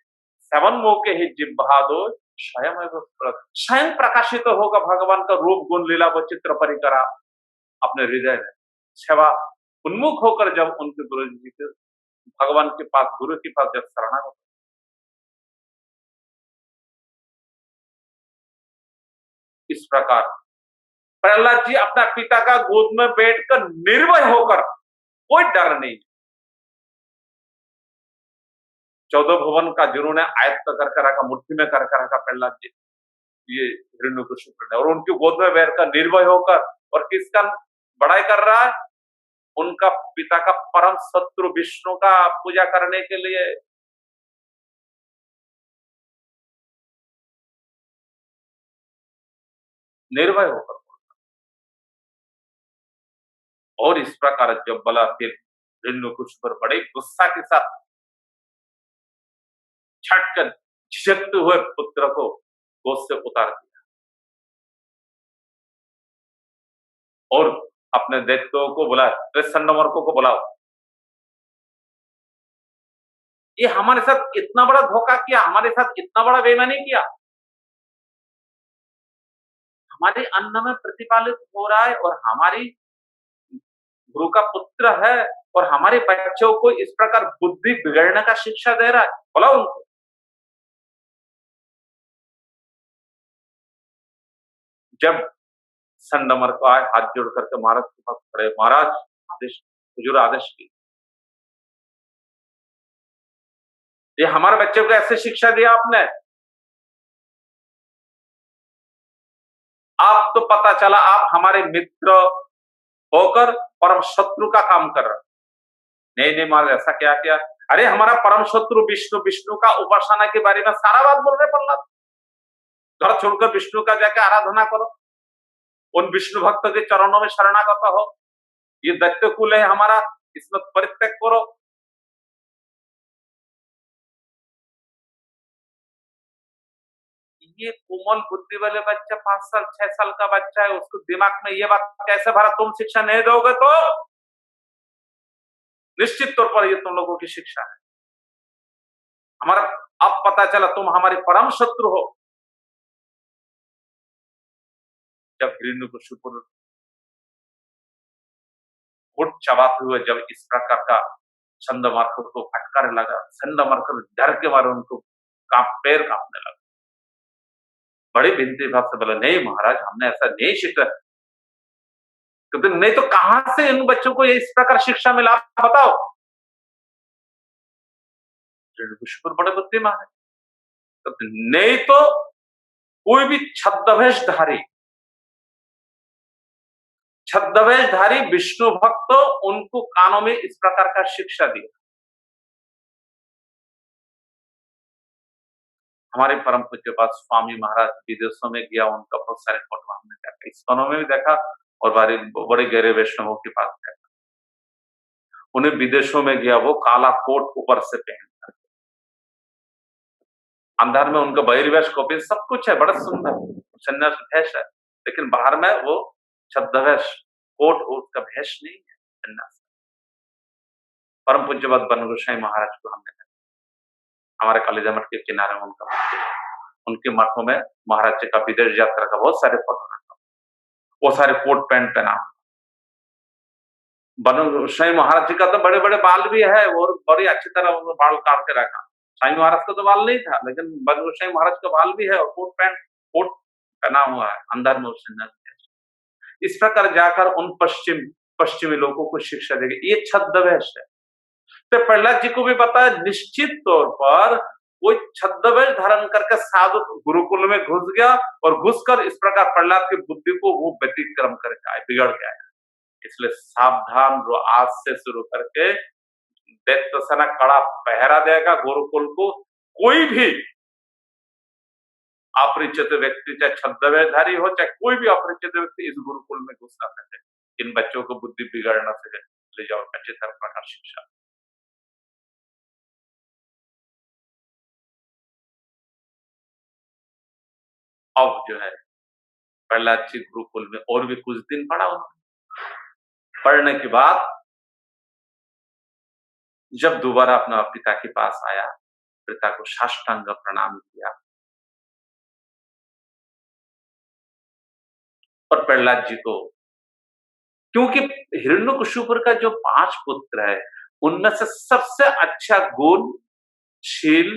सेवन मोके ही जिह्वादो स्वयं प्रकाशित होगा भगवान का रूप गुण लीला वो चित्र परिकरा अपने हृदय में। सेवा उन्मुख होकर जब उनके गुरु जी के भगवान के पास, गुरु के पास जब शरणागत, इस प्रकार प्रहलाद जी अपना पिता का गोद में बैठकर निर्भय होकर, कोई डर नहीं, 14 भुवन का जिन्होंने आयत्त करके रखा, मुट्ठी में करके रखा प्रहलाद जी, ये हिरण्यकशिपु ने, और उनकी गोद में बैठकर निर्भय होकर, और किसका बड़ाई कर रहा है? उनका पिता का परम शत्रु विष्णु का पूजा करने के लिए। निर्भय होकर बोलता, और इस प्रकार जब बोला, फिर हिरण्यकशिपु पर बड़े गुस्सा के साथ छटकर झिझकते हुए पुत्र को गोद से उतार दिया और अपने दैत्यों को बुलाया, 63 नंबर को बुलाओ। ये हमारे साथ इतना बड़ा धोखा किया, हमारे साथ इतना बड़ा बेईमानी किया, हमारे अन्न में प्रतिपालित हो रहा है और हमारी गुरु का पुत्र है, और हमारे बच्चों को इस प्रकार बुद्धि बिगड़ने का शिक्षा दे रहा है, बोला उनको। जब संडमर को आए, हाथ जोड़ करके महाराज के पास खड़े, महाराज आदेश, हुजूर आदेश की, ये हमारे बच्चे को ऐसे शिक्षा दिया आपने, आप तो पता चला आप हमारे मित्र होकर परम शत्रु का काम कर रहे। नहीं नहीं महाराज, ऐसा क्या किया? अरे हमारा परम शत्रु विष्णु, विष्णु का उपासना के बारे में सारा बात बोल रहे प्रहलाद। घर छोड़कर विष्णु का जाके आराधना करो, उन विष्णु भक्त के चरणों में शरणागत हो, ये दैत्य कुल है हमारा, इसमें परित्याग करो। ये कोमल बुद्धि वाले बच्चा, 5 साल 6 साल का बच्चा है, उसको दिमाग में ये बात कैसे भरा? तुम शिक्षा नहीं दोगे तो निश्चित तौर पर ये तुम लोगों की शिक्षा है। हमारा अब पता चला तुम हमारे परम शत्रु हो, जब हिरण्यकशिपु घुट चबाते हुए जब इस प्रकार का चंद्रमार्क को फटकारने लगा, चंद्रमार्क डर के मारे उनको पैर कांपने लगा। बड़ी विनती भाव से बोला, नहीं महाराज, हमने ऐसा नहीं सीखा। कहते नहीं तो कहां से इन बच्चों को इस प्रकार शिक्षा मिला, आप बताओ। हिरण्यकशिपु बड़े बुद्धिमान है। कहते नहीं तो कोई भी छद्मवेशधारी विष्णु भक्त उनको कानों में इस प्रकार का शिक्षा दिया। हमारे परम पूज्य पास स्वामी महाराज विदेशों में गया, उनका बहुत सारे फोटो हमने देखा, इस्कॉनों में भी देखा और बड़े गहरे वैष्णवों के पास देखा। उन्हें विदेशों में गया, वो काला कोट ऊपर से पहन, अंदर में उनका बहिर्वेश कॉपी सब कुछ है, बड़ा सुंदर सन्यास भेष है, लेकिन बाहर में वो छद्मवेश कोट, उसका भेष नहीं है सन्यास। परम पूज्यवत बन गोसाई महाराज को हमने देखा, हमारे कालीजा मठ के किनारे उनके मठों में महाराज जी का विदेश यात्रा का बहुत सारे फोटो रखा, वो सारे कोट पैंट पहना। बन गोसाई महाराज जी का तो बड़े बड़े बाल भी है और बड़ी अच्छी तरह बाल काट के रखा। साईं महाराज का तो बाल नहीं था, लेकिन बन गोसाई महाराज का बाल भी है और कोट पहना हुआ है, अंदर में सन्यासी। इस प्रकार जाकर उन पश्चिमी लोगों को शिक्षा देगी, ये छद्मवेश है। तो प्रहलाद जी को भी पता है, निश्चित तौर पर वो छद्मवेश धारण करके साधु गुरुकुल में घुस गया और घुसकर इस प्रकार प्रहलाद की बुद्धि को वो व्यतिक्रम करके आए, बिगड़ के आया। इसलिए सावधान रो, आज से शुरू करके दैत्य सेना कड़ा पहरा देगा गुरुकुल को। कोई भी अपरिचित व्यक्ति, चाहे छद्मवेशधारी हो, चाहे कोई भी अपरिचित व्यक्ति, इस गुरुकुल में घुस ना सके। इन बच्चों को बुद्धि बिगाड़ ना सके, ले जाओ अच्छी तरह प्रकार शिक्षा। अब जो है प्रहलाद जी गुरुकुल में और भी कुछ दिन पढ़ा उन्होंने। पढ़ने के बाद जब दोबारा अपना पिता के पास आया, पिता को साष्टांग प्रणाम किया और प्रहलाद जी को, क्योंकि हिरण्यकशिपु का जो 5 पुत्र है उनमें से सबसे अच्छा गुण शील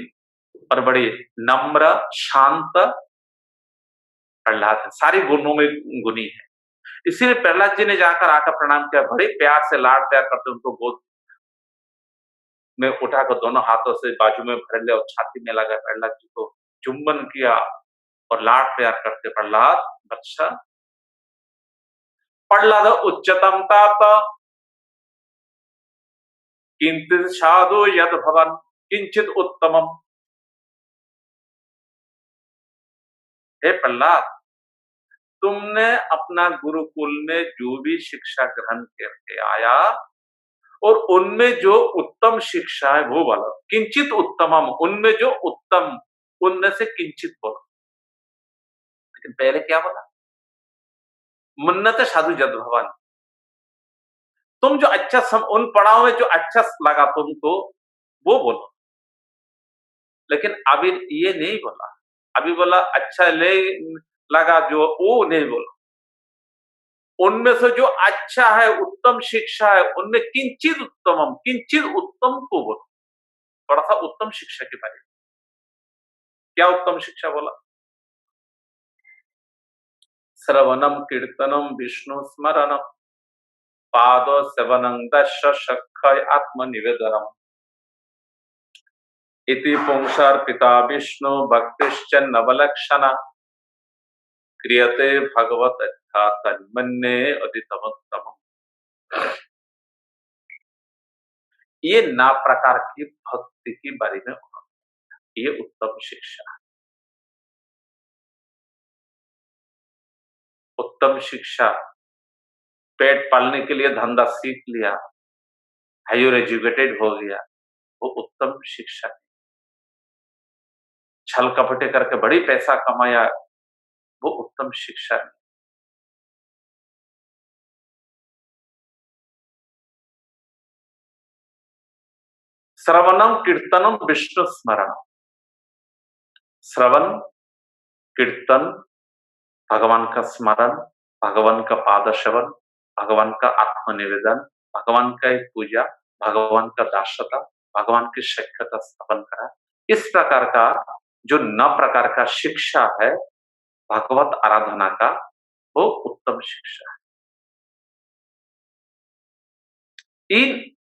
और बड़े नम्र शांत प्रहलाद है, सारी गुणों में गुणी है। इसीलिए प्रहलाद जी ने जाकर आकर प्रणाम किया, बड़े प्यार से लाड प्यार करते उनको गोद में उठाकर दोनों हाथों से बाजू में भर लिया और छाती में लगा, प्रहलाद जी को चुंबन किया और लाड प्यार करते, प्रहलाद बच्चा, प्रहलाद उच्चतम तात किंचित साधु यद भवन किंचित उत्तमम। हे प्रहलाद, तुमने अपना गुरुकुल में जो भी शिक्षा ग्रहण करके आया और उनमें जो उत्तम शिक्षा है वो बोलो, किंचित उत्तमम, उनमें जो उत्तम, उनमें से किंचित बोलो। लेकिन पहले क्या बोला? मुन्नत साधु जद भवन, तुम जो अच्छा उन पढ़ाओ में जो अच्छा लगा तुमको वो बोलो। लेकिन अभी ये नहीं बोला, अभी बोला अच्छा ले लगा जो, वो नहीं बोला। उनमें से जो अच्छा है, उत्तम शिक्षा है, उनमें किंचित उत्तमम, किंचित उत्तम को बोलो। थोड़ा सा उत्तम शिक्षा के बारे में। क्या उत्तम शिक्षा बोला? श्रवणम कीर्तनम विष्णु स्मरणम पाद सेवनं दश शक्य आत्मनिवेदनम इति पुंसार्पिता विष्णु भक्तिश्च नवलक्षणा क्रियते भगवत तन्मन्ये अदितमोत्तमम्। ये ना प्रकार की भक्ति के बारे में ये उत्तम शिक्षा है। उत्तम शिक्षा, पेट पालने के लिए धंधा सीख लिया, हायर एजुकेटेड हो गया, वो उत्तम शिक्षा है। छल कपटे करके बड़ी पैसा कमाया, वो उत्तम शिक्षा है। श्रवणम कीर्तनम विष्णु स्मरण, श्रवण कीर्तन भगवान का स्मरण, भगवान का पाद सेवन, भगवान का आत्मनिवेदन, भगवान का एक पूजा, भगवान का दासता, भगवान की शक्यता स्थापन करा। इस प्रकार का जो 9 प्रकार का शिक्षा है भगवत आराधना का, वो उत्तम शिक्षा है। इन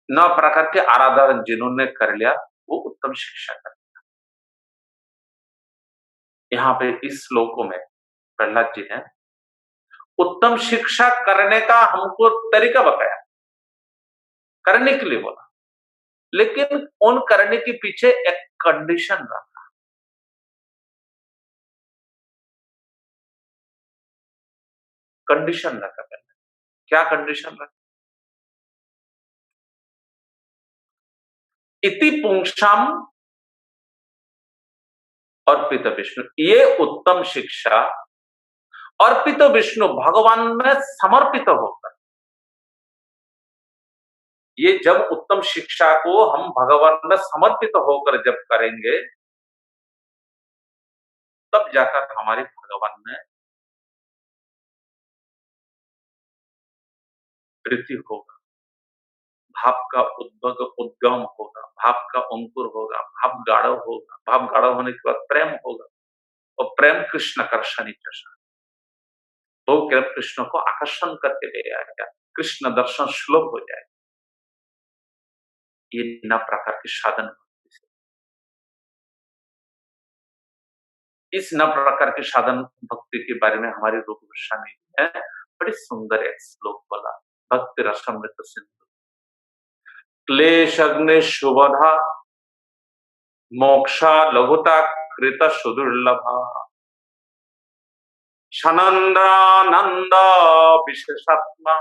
9 प्रकार के आराधना जिन्होंने कर लिया वो उत्तम शिक्षा कर। यहाँ पे इस श्लोकों में प्रहलाद जी ने उत्तम शिक्षा करने का हमको तरीका बताया, करने के लिए बोला, लेकिन उन करने के पीछे एक कंडीशन रहा। कंडीशन रखा पहले। क्या कंडीशन रखा? इति पुंसाम अर्पित विष्णु, ये उत्तम शिक्षा अर्पित विष्णु भगवान में समर्पित होकर, ये जब उत्तम शिक्षा को हम भगवान में समर्पित होकर जब करेंगे तब जाकर हमारे भगवान में प्रीति होगा, भाव का उद्गम होगा, भाव का अंकुर होगा, भाव गाढ़ होगा, भाव गाढ़ होने के बाद प्रेम होगा, और प्रेम कृष्ण आकर्षणी जैसा, तो प्रेम कृष्ण को आकर्षण करके ले आएगा, कृष्ण दर्शन सुलभ हो जाएगा। ये 9 प्रकार के साधन, इस 9 प्रकार के साधन भक्ति के बारे में हमारे रूप गोस्वामी है बड़ी सुंदर एक श्लोक बोला, भक्ति रसामृत सिंधु, क्लेश अग्नि शुभधा मोक्षा लघुता कृत सुदुर्लभा सनंदानंद विशेषात्मा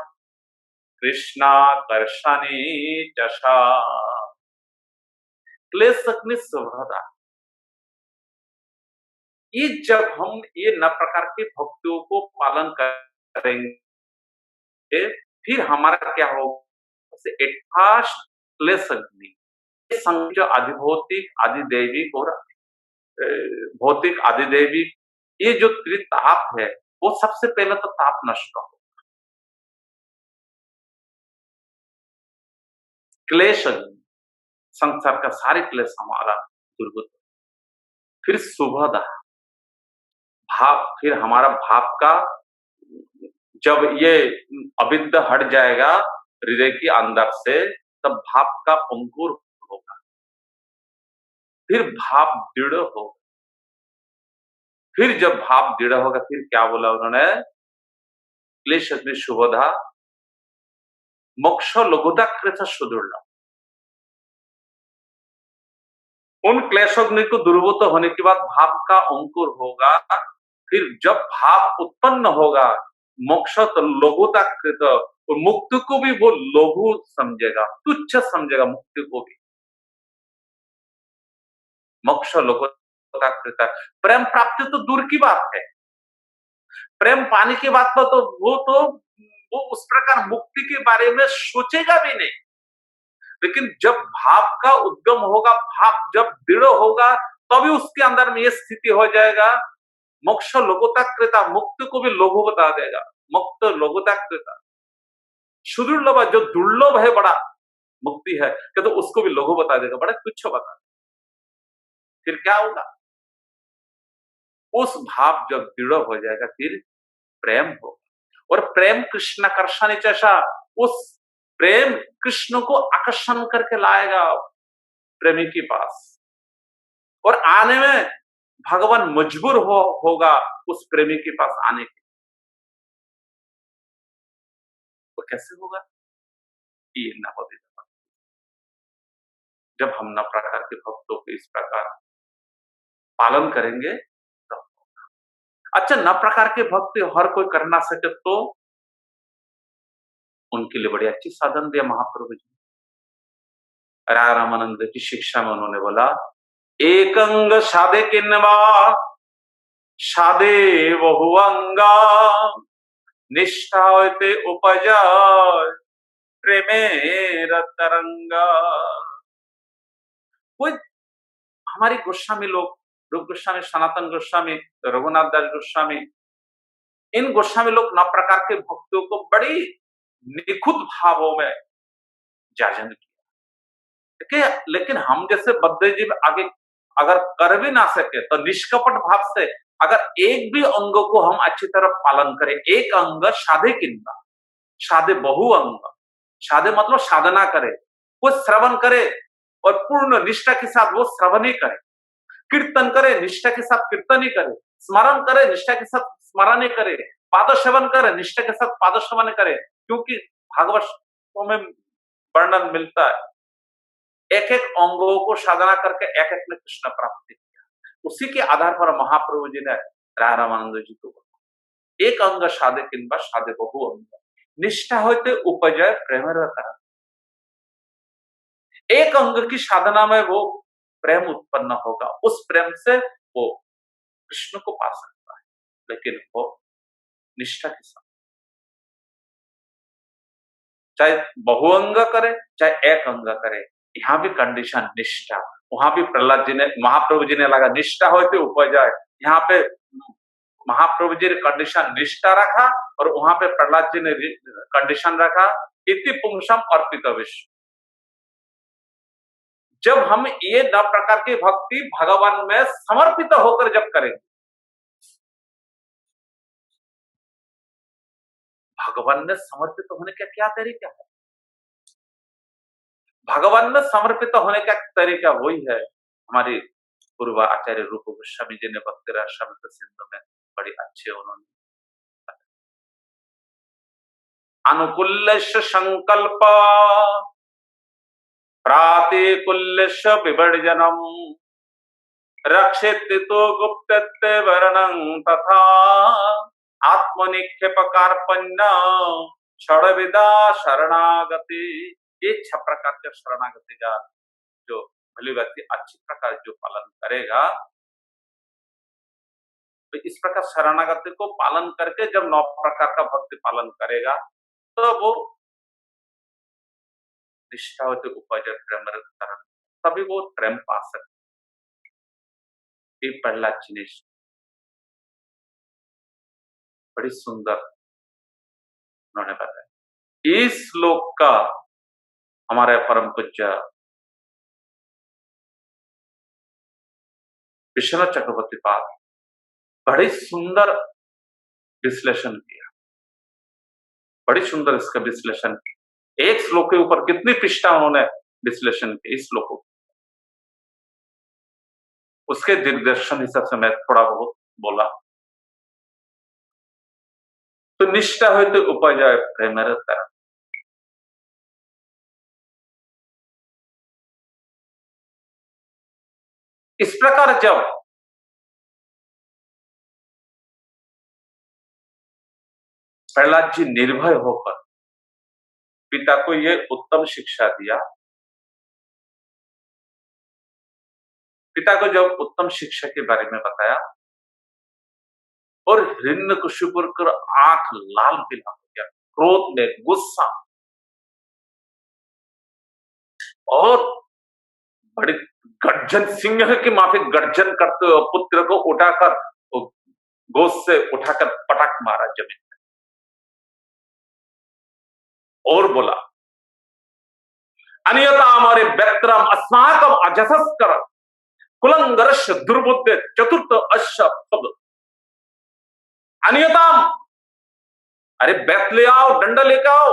कृष्णाकर्षणी जशा। क्लेश अग्नि शुभधा, ये जब हम ये 9 प्रकार के भक्तियों को पालन करेंगे फिर हमारा क्या होगा, एटफास्ट क्लेश अग्नि, जो अधिभौतिक अधिदैविक और भौतिक अधिदैविक, ये जो त्रिताप है वो सबसे पहले तो ताप नष्ट हो। क्लेश अग्नि, संसार का सारे क्लेश हमारा दुर्गत, फिर सुभदा भाव, फिर हमारा भाव का जब ये अविद्या हट जाएगा हृदय के अंदर से तब भाव का अंकुर होगा, फिर भाव दृढ़ होगा, फिर जब भाव दृढ़ होगा फिर क्या बोला उन्होंने, क्लेश अग्नि शुभदा मोक्ष लघुता कृत सुदुर्लभ। उन क्लेशोग्नि को दूरभूत होने के बाद भाव का अंकुर होगा, फिर जब भाव उत्पन्न होगा मोक्ष तो लघुता कृत, और मुक्ति को भी वो लघु समझेगा, तुच्छ समझेगा, मुक्ति को भी मोक्ष लघुता कृत। प्रेम प्राप्ति तो दूर की बात है, प्रेम पाने की बात तो वो उस प्रकार मुक्ति के बारे में सोचेगा भी नहीं, लेकिन जब भाव का उद्गम होगा, भाव जब दृढ़ होगा तभी उसके अंदर में ये स्थिति हो जाएगा, मोक्ष लघुता कृता, मुक्ति को भी लघु बता देगा, मुक्त लघुता कृता, सुदुर्लभ जो दुर्लभ है बड़ा मुक्ति है कि तो उसको भी लघु बता देगा, बड़ा तुच्छ बता देगा। फिर क्या होगा, उस भाव जब दृढ़ हो जाएगा फिर प्रेम होगा, और प्रेम कृष्ण आकर्षण जैसा, उस प्रेम कृष्ण को आकर्षण करके लाएगा प्रेमी के पास, और आने में भगवान मजबूर होगा उस प्रेमी के पास आने के। वो कैसे होगा, ये नवोदित जब हम 9 प्रकार के भक्तों के इस प्रकार पालन करेंगे तब होगा। अच्छा, 9 प्रकार के भक्ति हर कोई कर ना सके तो उनके लिए बड़ी अच्छी साधन दिया महाप्रभु जी। राय रामानंद की शिक्षा में उन्होंने बोला, एकंग साधे किन्वा साधे बहुअंगा निष्ठा होते उपजय प्रेमे तरंगा। कोई हमारे गोस्वामी लोग, रूप गोस्वामी, सनातन गोस्वामी, रघुनाथ दास गोस्वामी, इन गोस्वामी लोग नौ प्रकार के भक्तों को बड़ी निखुत भावों में जाजन किया। देखिए, लेकिन हम जैसे बद्ध जीव आगे अगर कर भी ना सके तो निष्कपट भाव से अगर एक भी अंग को हम अच्छी तरह पालन करें, एक अंग साधे किंदा, साधे बहु अंग, साधे मतलब साधना करे, वो श्रवण करे और पूर्ण निष्ठा के साथ वो श्रवण ही करे, कीर्तन करे निष्ठा के साथ कीर्तन ही करे, स्मरण करे निष्ठा के साथ स्मरण ही करे, पाद सेवन करे निष्ठा के साथ पाद सेवन करे, क्योंकि भागवत में वर्णन मिलता है एक एक अंगों को साधना करके एक एक ने कृष्ण प्राप्ति किया। उसी के आधार पर महाप्रभु जी ने राय रामानंद जी को बोला एक अंग साधे किंबा साधे बहु अंग, निष्ठा होते उपजय प्रेम रहता। एक अंग की साधना में वो प्रेम उत्पन्न होगा, उस प्रेम से वो कृष्ण को पा सकता है, लेकिन वो निष्ठा के साथ, चाहे बहुअंग करे चाहे एक अंग करे, यहाँ भी कंडीशन निष्ठा। वहां भी प्रहलाद जी ने महाप्रभु जी ने लगा निष्ठा होते उपजय, यहाँ पे महाप्रभु जी ने कंडीशन निष्ठा रखा और वहां पे प्रहलाद जी ने कंडीशन रखा इति पुंसम अर्पित विश्व। जब हम ये नौ प्रकार की भक्ति भगवान में समर्पित होकर जब करेंगे, भगवान में समर्पित होने का क्या तरीका है? भगवान में समर्पित होने का तरीका वही है, हमारी पूर्व आचार्य रूप गोस्वामी जी ने भक्ति रामकृत सिंधु में बड़ी अच्छे उन्होंने अनुकूल्य संकल्प प्रातिकूल्य विवर्जनम रक्षित तो गुप्त वर्णं तथा आत्मनिक्षेप कार्पण्य षड्विधा शरणागति। ये 6 प्रकार के शरणागति का जो भली व्यक्ति अच्छी प्रकार जो पालन करेगा, तो इस प्रकार शरणागति को पालन करके जब 9 प्रकार का भक्ति पालन करेगा तो वो निष्ठा होते उपजय प्रेम करण, तभी वो प्रेम पा सकते। ये प्रहलाद जी ने बड़ी सुंदर उन्होंने बताया। इस श्लोक का हमारे परम पूज्य विश्वनाथ चक्रवर्ती पाद बड़ी सुंदर विश्लेषण किया, बड़ी सुंदर इसका विश्लेषण किया। एक श्लोक के ऊपर कितनी पृष्ठा उन्होंने विश्लेषण किया इस श्लोक को, उसके दिग्दर्शन हिसाब से मैं थोड़ा बहुत बोला। तो निष्ठा हो तो उपजय प्रेम तरह, इस प्रकार जब प्रहलाद जी निर्भय होकर पिता को ये उत्तम शिक्षा दिया, पिता को जब उत्तम शिक्षा के बारे में बताया और हिरण्यकशिपु कर आंख लाल पीला हो गया, क्रोध में गुस्सा, और बड़ी गर्जन सिंह की माफिक गर्जन करते हुए पुत्र को उठाकर गोद से उठाकर पटक मारा जमीन में और बोला अनियता हमारे व्यक्तरम अस्माकम अजसस्कर कुलंगरश दुर्बुद्धे चतुर्थ अश्व अनियताम, अरे बैत ले आओ, डंडा लेकर आओ।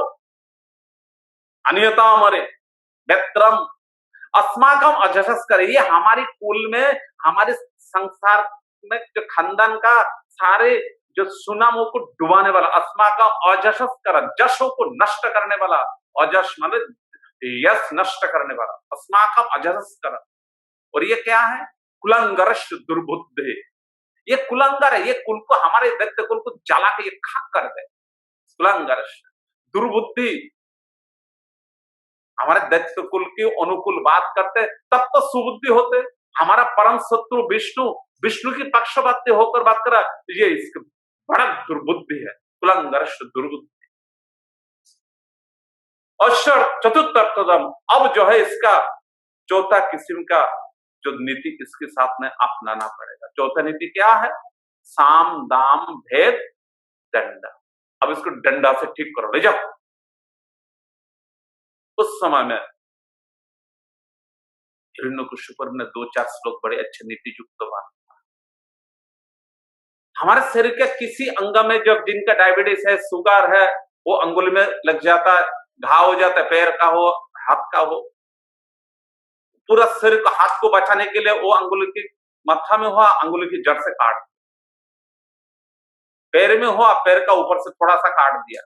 अनियताम अरे व्यक्तरम अस्माकम अजसस्कर, ये हमारी कुल में हमारे संसार में जो खानदान का सारे जो सुनामों को डुबाने वाला, अस्माकम अजसस्कर जशों को नष्ट करने वाला, अजस मतलब यश नष्ट करने वाला, अस्माकम अजसस्कर। और ये क्या है? कुलंगरश दुर्बुद्धे, ये कुलंगर है, ये कुल को हमारे दैत्य कुल को जला के ये खाक कर दे। कुलंगरश दुर्बुद्धि, हमारे दैत्य कुल की अनुकूल बात करते तब तो सुबुद्धि होते। हमारा परम शत्रु विष्णु, विष्णु की पक्षपाती होकर बात करा, ये इसकी बड़ा दुर्बुद्धि है, कुलंगरश दुर्बुद्धि। और चतुर्थम, अब जो है इसका चौथा किस्म का जो नीति इसके साथ में अपनाना पड़ेगा। चौथा नीति क्या है? साम दाम भेद डंडा, अब इसको डंडा से ठीक करो, ले जाओ। उस समय में हिरण्यकशिपु ने 2-4 श्लोक बड़े अच्छे नीति युक्त बात। हमारे शरीर के किसी अंग में जब जिनका डायबिटीज है, शुगर है, वो अंगुली में लग जाता है, घाव हो जाता है, पैर का हो, हाथ का हो, पूरा शरीर को, हाथ को बचाने के लिए वो अंगुली की माथा में हुआ, अंगुली की जड़ से काट, पैर में हुआ, पैर का ऊपर से थोड़ा सा काट दिया,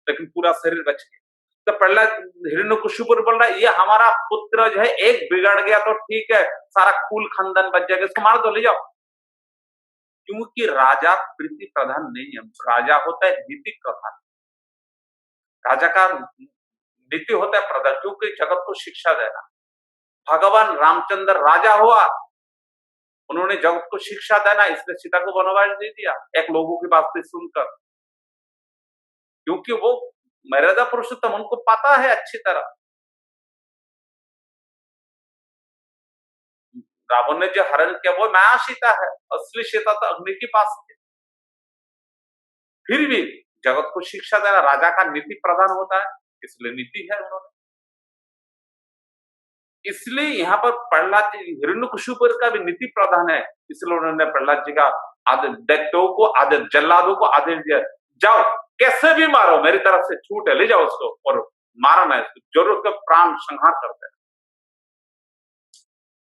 लेकिन पूरा शरीर बच गया। तो प्रहलाद हिरण्यकशिपु बोल रहा है, ये हमारा पुत्र जो है एक बिगड़ गया तो ठीक है, सारा कुल खानदान बच जाएगा, इसको मार दो, ले जाओ। क्योंकि राजा प्रीति प्रधान नहीं है, राजा होता है नीति प्रधान। राजा का नीति होता है प्रधान, क्योंकि जगत को शिक्षा देना। भगवान रामचंद्र राजा हुआ, उन्होंने जगत को शिक्षा देना, इसलिए सीता को वनवास दे दिया एक लोगों की बात सुनकर, क्योंकि वो मर्यादा पुरुषोत्तम, उनको पता है अच्छी तरह। रावण ने जो हरण किया वो नया सीता है, असली सीता तो अग्नि के पास थी। फिर भी जगत को शिक्षा देना, राजा का नीति प्रधान होता है, इसलिए नीति है उन्होंने। इसलिए यहाँ पर प्रहलाद जी, हिरण्यकशिपु का भी नीति प्रधान है, इसलिए उन्होंने प्रहलाद जी का दैत्यों को आदेश, जल्लादों को आदेश दिया, जाओ कैसे भी मारो, मेरी तरफ से छूट है, ले जाओ उसको और मारना है, जरूर उसका प्राण संहार करते हैं।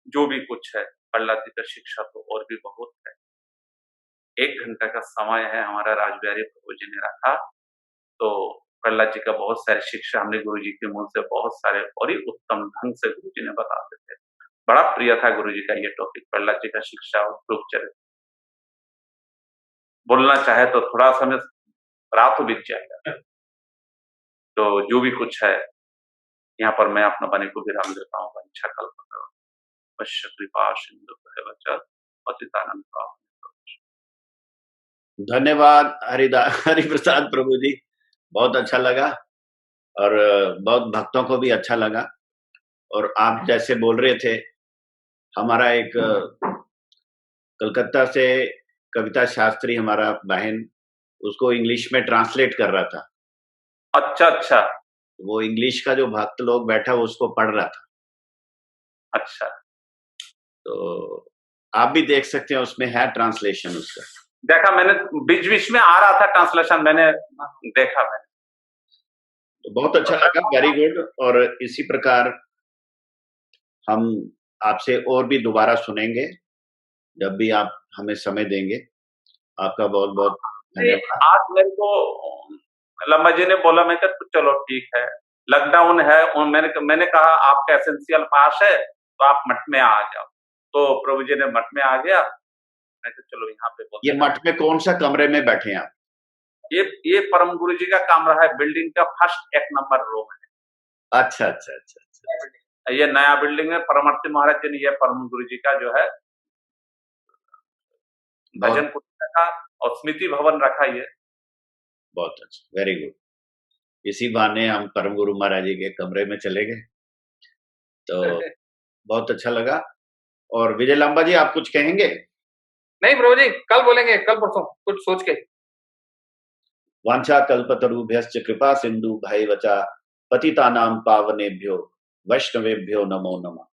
जो भी कुछ है, प्रहलाद जी का शिक्षा तो और भी बहुत है। 1 घंटा का समय है हमारा राजबिहारी प्रभु जी ने रखा, तो प्रहलाद जी का बहुत सारी शिक्षा हमने गुरु जी के मुंह से बहुत सारे और ही उत्तम ढंग से गुरु जी ने बताते थे। बड़ा प्रिय था गुरु जी का ये टॉपिक, प्रहलाद जी का शिक्षा और ध्रुव चरित्र। बोलना चाहे तो थोड़ा समय रात बीत जाएगा। तो जो भी कुछ है, यहाँ पर मैं अपना वाणी को विराम देता हूँ। वंशा कल्पतरु वश्य कृपा सिंधु भयवच पतितानां पावनेभ्यो। धन्यवाद हरिप्रसाद प्रभु जी, बहुत अच्छा लगा और बहुत भक्तों को भी अच्छा लगा। और आप जैसे बोल रहे थे, हमारा एक कलकत्ता से कविता शास्त्री, हमारा बहन, उसको इंग्लिश में ट्रांसलेट कर रहा था। अच्छा अच्छा, वो इंग्लिश का जो भक्त लोग बैठा वो उसको पढ़ रहा था। अच्छा, तो आप भी देख सकते हैं, उसमें है ट्रांसलेशन उसका। देखा मैंने, बीच बीच में आ रहा था ट्रांसलेशन, मैंने देखा। मैंने तो बहुत अच्छा लगा, वेरी गुड। और इसी प्रकार हम आपसे और भी दोबारा सुनेंगे जब भी आप हमें समय देंगे। आपका बहुत बहुत धन्यवाद। आज मेरे को लम्बा जी ने बोला, मैं कहा चलो ठीक है, लॉकडाउन है, मैंने कहा आपका एसेंशियल पास है तो आप मठ में आ जाओ। तो प्रभु जी ने मठ में आ गया, मैं कहा चलो यहाँ पे बोलते। ये मठ में कौन सा कमरे में बैठे हैं आप? ये परम गुरु जी का कमरा है, बिल्डिंग का फर्स्ट 1 नंबर रूम है। अच्छा अच्छा अच्छा अच्छा। ये नया बिल्डिंग है, परमार्थी महाराज जी ने ये परम गुरु जी का जो है भजन कुटीर रखा और स्मृति भवन रखा। ये बहुत अच्छा, वेरी गुड। इसी बहाने हम परम गुरु महाराज जी के कमरे में चले गए, तो बहुत अच्छा लगा। और विजय लांबा जी, आप कुछ कहेंगे? नहीं प्रभु जी, कल बोलेंगे, कल परसों कुछ सोच के। वांछा कल्पतरुभ्यश्च कृपा सिंधु भैवचा पतितानां पावनेभ्यो वैष्णवेभ्यो नमो नमः।